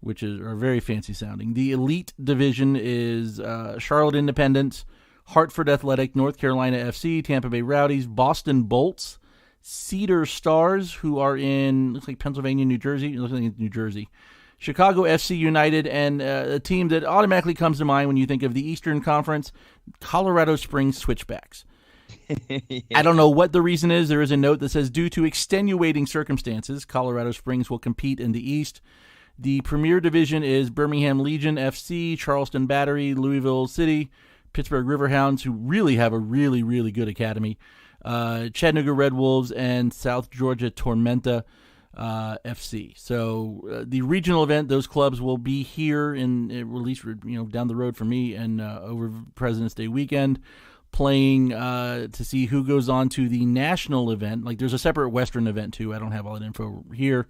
which are very fancy sounding. The Elite division is Charlotte Independence, Hartford Athletic, North Carolina FC, Tampa Bay Rowdies, Boston Bolts, Cedar Stars, who are in, looks like Pennsylvania, New Jersey. Looks like it's New Jersey. Chicago FC United, and a team that automatically comes to mind when you think of the Eastern Conference, Colorado Springs Switchbacks. I don't know what the reason is. There is a note that says, due to extenuating circumstances, Colorado Springs will compete in the East. The Premier Division is Birmingham Legion FC, Charleston Battery, Louisville City, Pittsburgh Riverhounds, who really have a really, really good academy, Chattanooga Red Wolves, and South Georgia Tormenta FC. So the regional event, those clubs will be here in at least down the road for me and over President's Day weekend, playing to see who goes on to the national event. Like there's a separate Western event too. I don't have all that info here.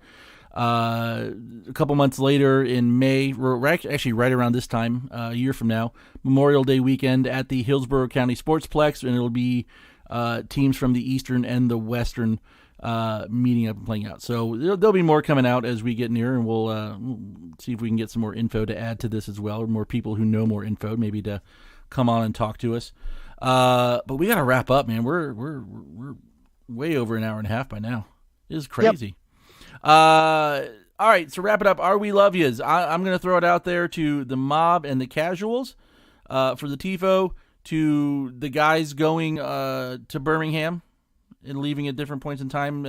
A couple months later in May, we're actually right around this time, a year from now, Memorial Day weekend at the Hillsborough County Sportsplex, and it'll be teams from the Eastern and the Western meeting up and playing out. So there'll be more coming out as we get near, and we'll see if we can get some more info to add to this as well, or more people who know more info, maybe to come on and talk to us. But we got to wrap up, man. We're way over an hour and a half by now. It is crazy. Yep. All right, so wrap it up. Are we love yous? I'm going to throw it out there to the mob and the casuals for the TIFO, to the guys going to Birmingham and leaving at different points in time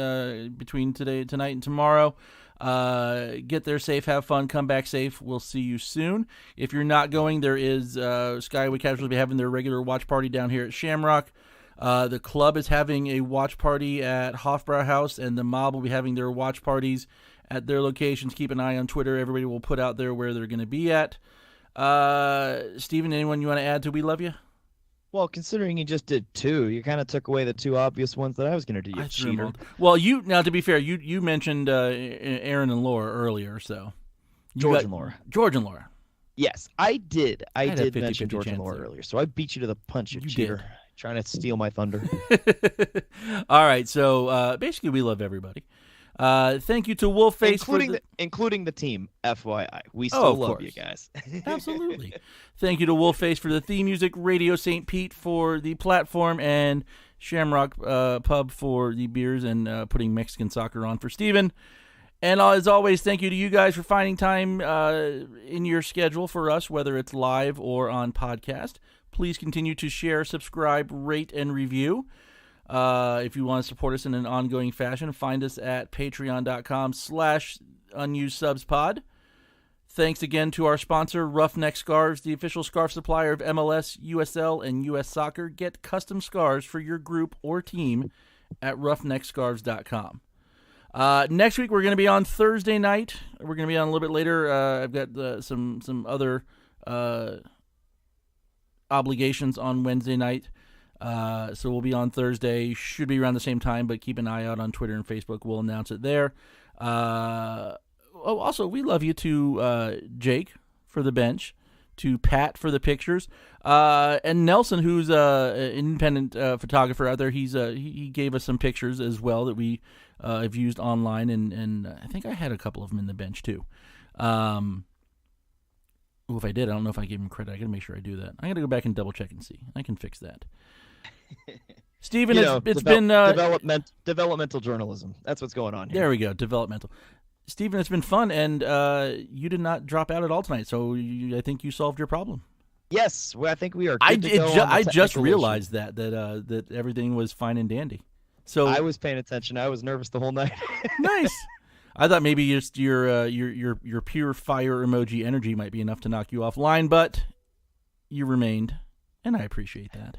between tonight, and tomorrow. Get there safe, have fun, come back safe. We'll see you soon. If you're not going, there is Skyway Casuals will be having their regular watch party down here at Shamrock. The club is having a watch party at Hofbrauer House, and the mob will be having their watch parties at their locations. Keep an eye on Twitter. Everybody will put out there where they're going to be at. Steven, anyone you want to add to We Love You? Well, considering you just did two, you kind of took away the two obvious ones that I was going to do. You cheater. Well, now to be fair, you mentioned Aaron and Laura earlier, so George and Laura. Yes, I did. I did mention George and Laura earlier, so I beat you to the punch, you cheater. Did. Trying to steal my thunder. All right, so basically, we love everybody. Thank you to Wolfface, including the team. FYI, we still love you guys. Absolutely. Thank you to Wolfface for the theme music, Radio St. Pete for the platform, and Shamrock Pub for the beers and putting Mexican soccer on for Steven. And as always, thank you to you guys for finding time in your schedule for us, whether it's live or on podcast. Please continue to share, subscribe, rate, and review. If you want to support us in an ongoing fashion, find us at patreon.com/unusedsubspod. Thanks again to our sponsor, Roughneck Scarves, the official scarf supplier of MLS, USL, and US Soccer. Get custom scarves for your group or team at roughneckscarves.com. Next week, we're going to be on Thursday night. We're going to be on a little bit later. I've got some other obligations on Wednesday night. So we'll be on Thursday. Should be around the same time, but keep an eye out on Twitter and Facebook. We'll announce it there. Also, we love you to Jake for the bench, to Pat for the pictures, and Nelson, who's an independent photographer out there. He gave us some pictures as well that we have used online, and I think I had a couple of them in the bench too. If I did, I don't know if I gave him credit. I got to make sure I do that. I got to go back and double check and see. I can fix that. Steven, it's been developmental journalism. That's what's going on here. There we go, developmental. Steven, it's been fun, and you did not drop out at all tonight, so I think you solved your problem. Yes, well, I think we are. I just realized that everything was fine and dandy. So I was paying attention. I was nervous the whole night. Nice. I thought maybe just your pure fire emoji energy might be enough to knock you offline, but you remained, and I appreciate that.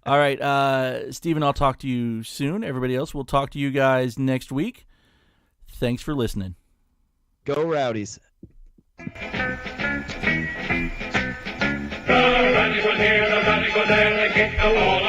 All right, Steven, I'll talk to you soon. Everybody else, we'll talk to you guys next week. Thanks for listening. Go Rowdies. The Rowdies were there, the Rowdies were there, they kicked the wall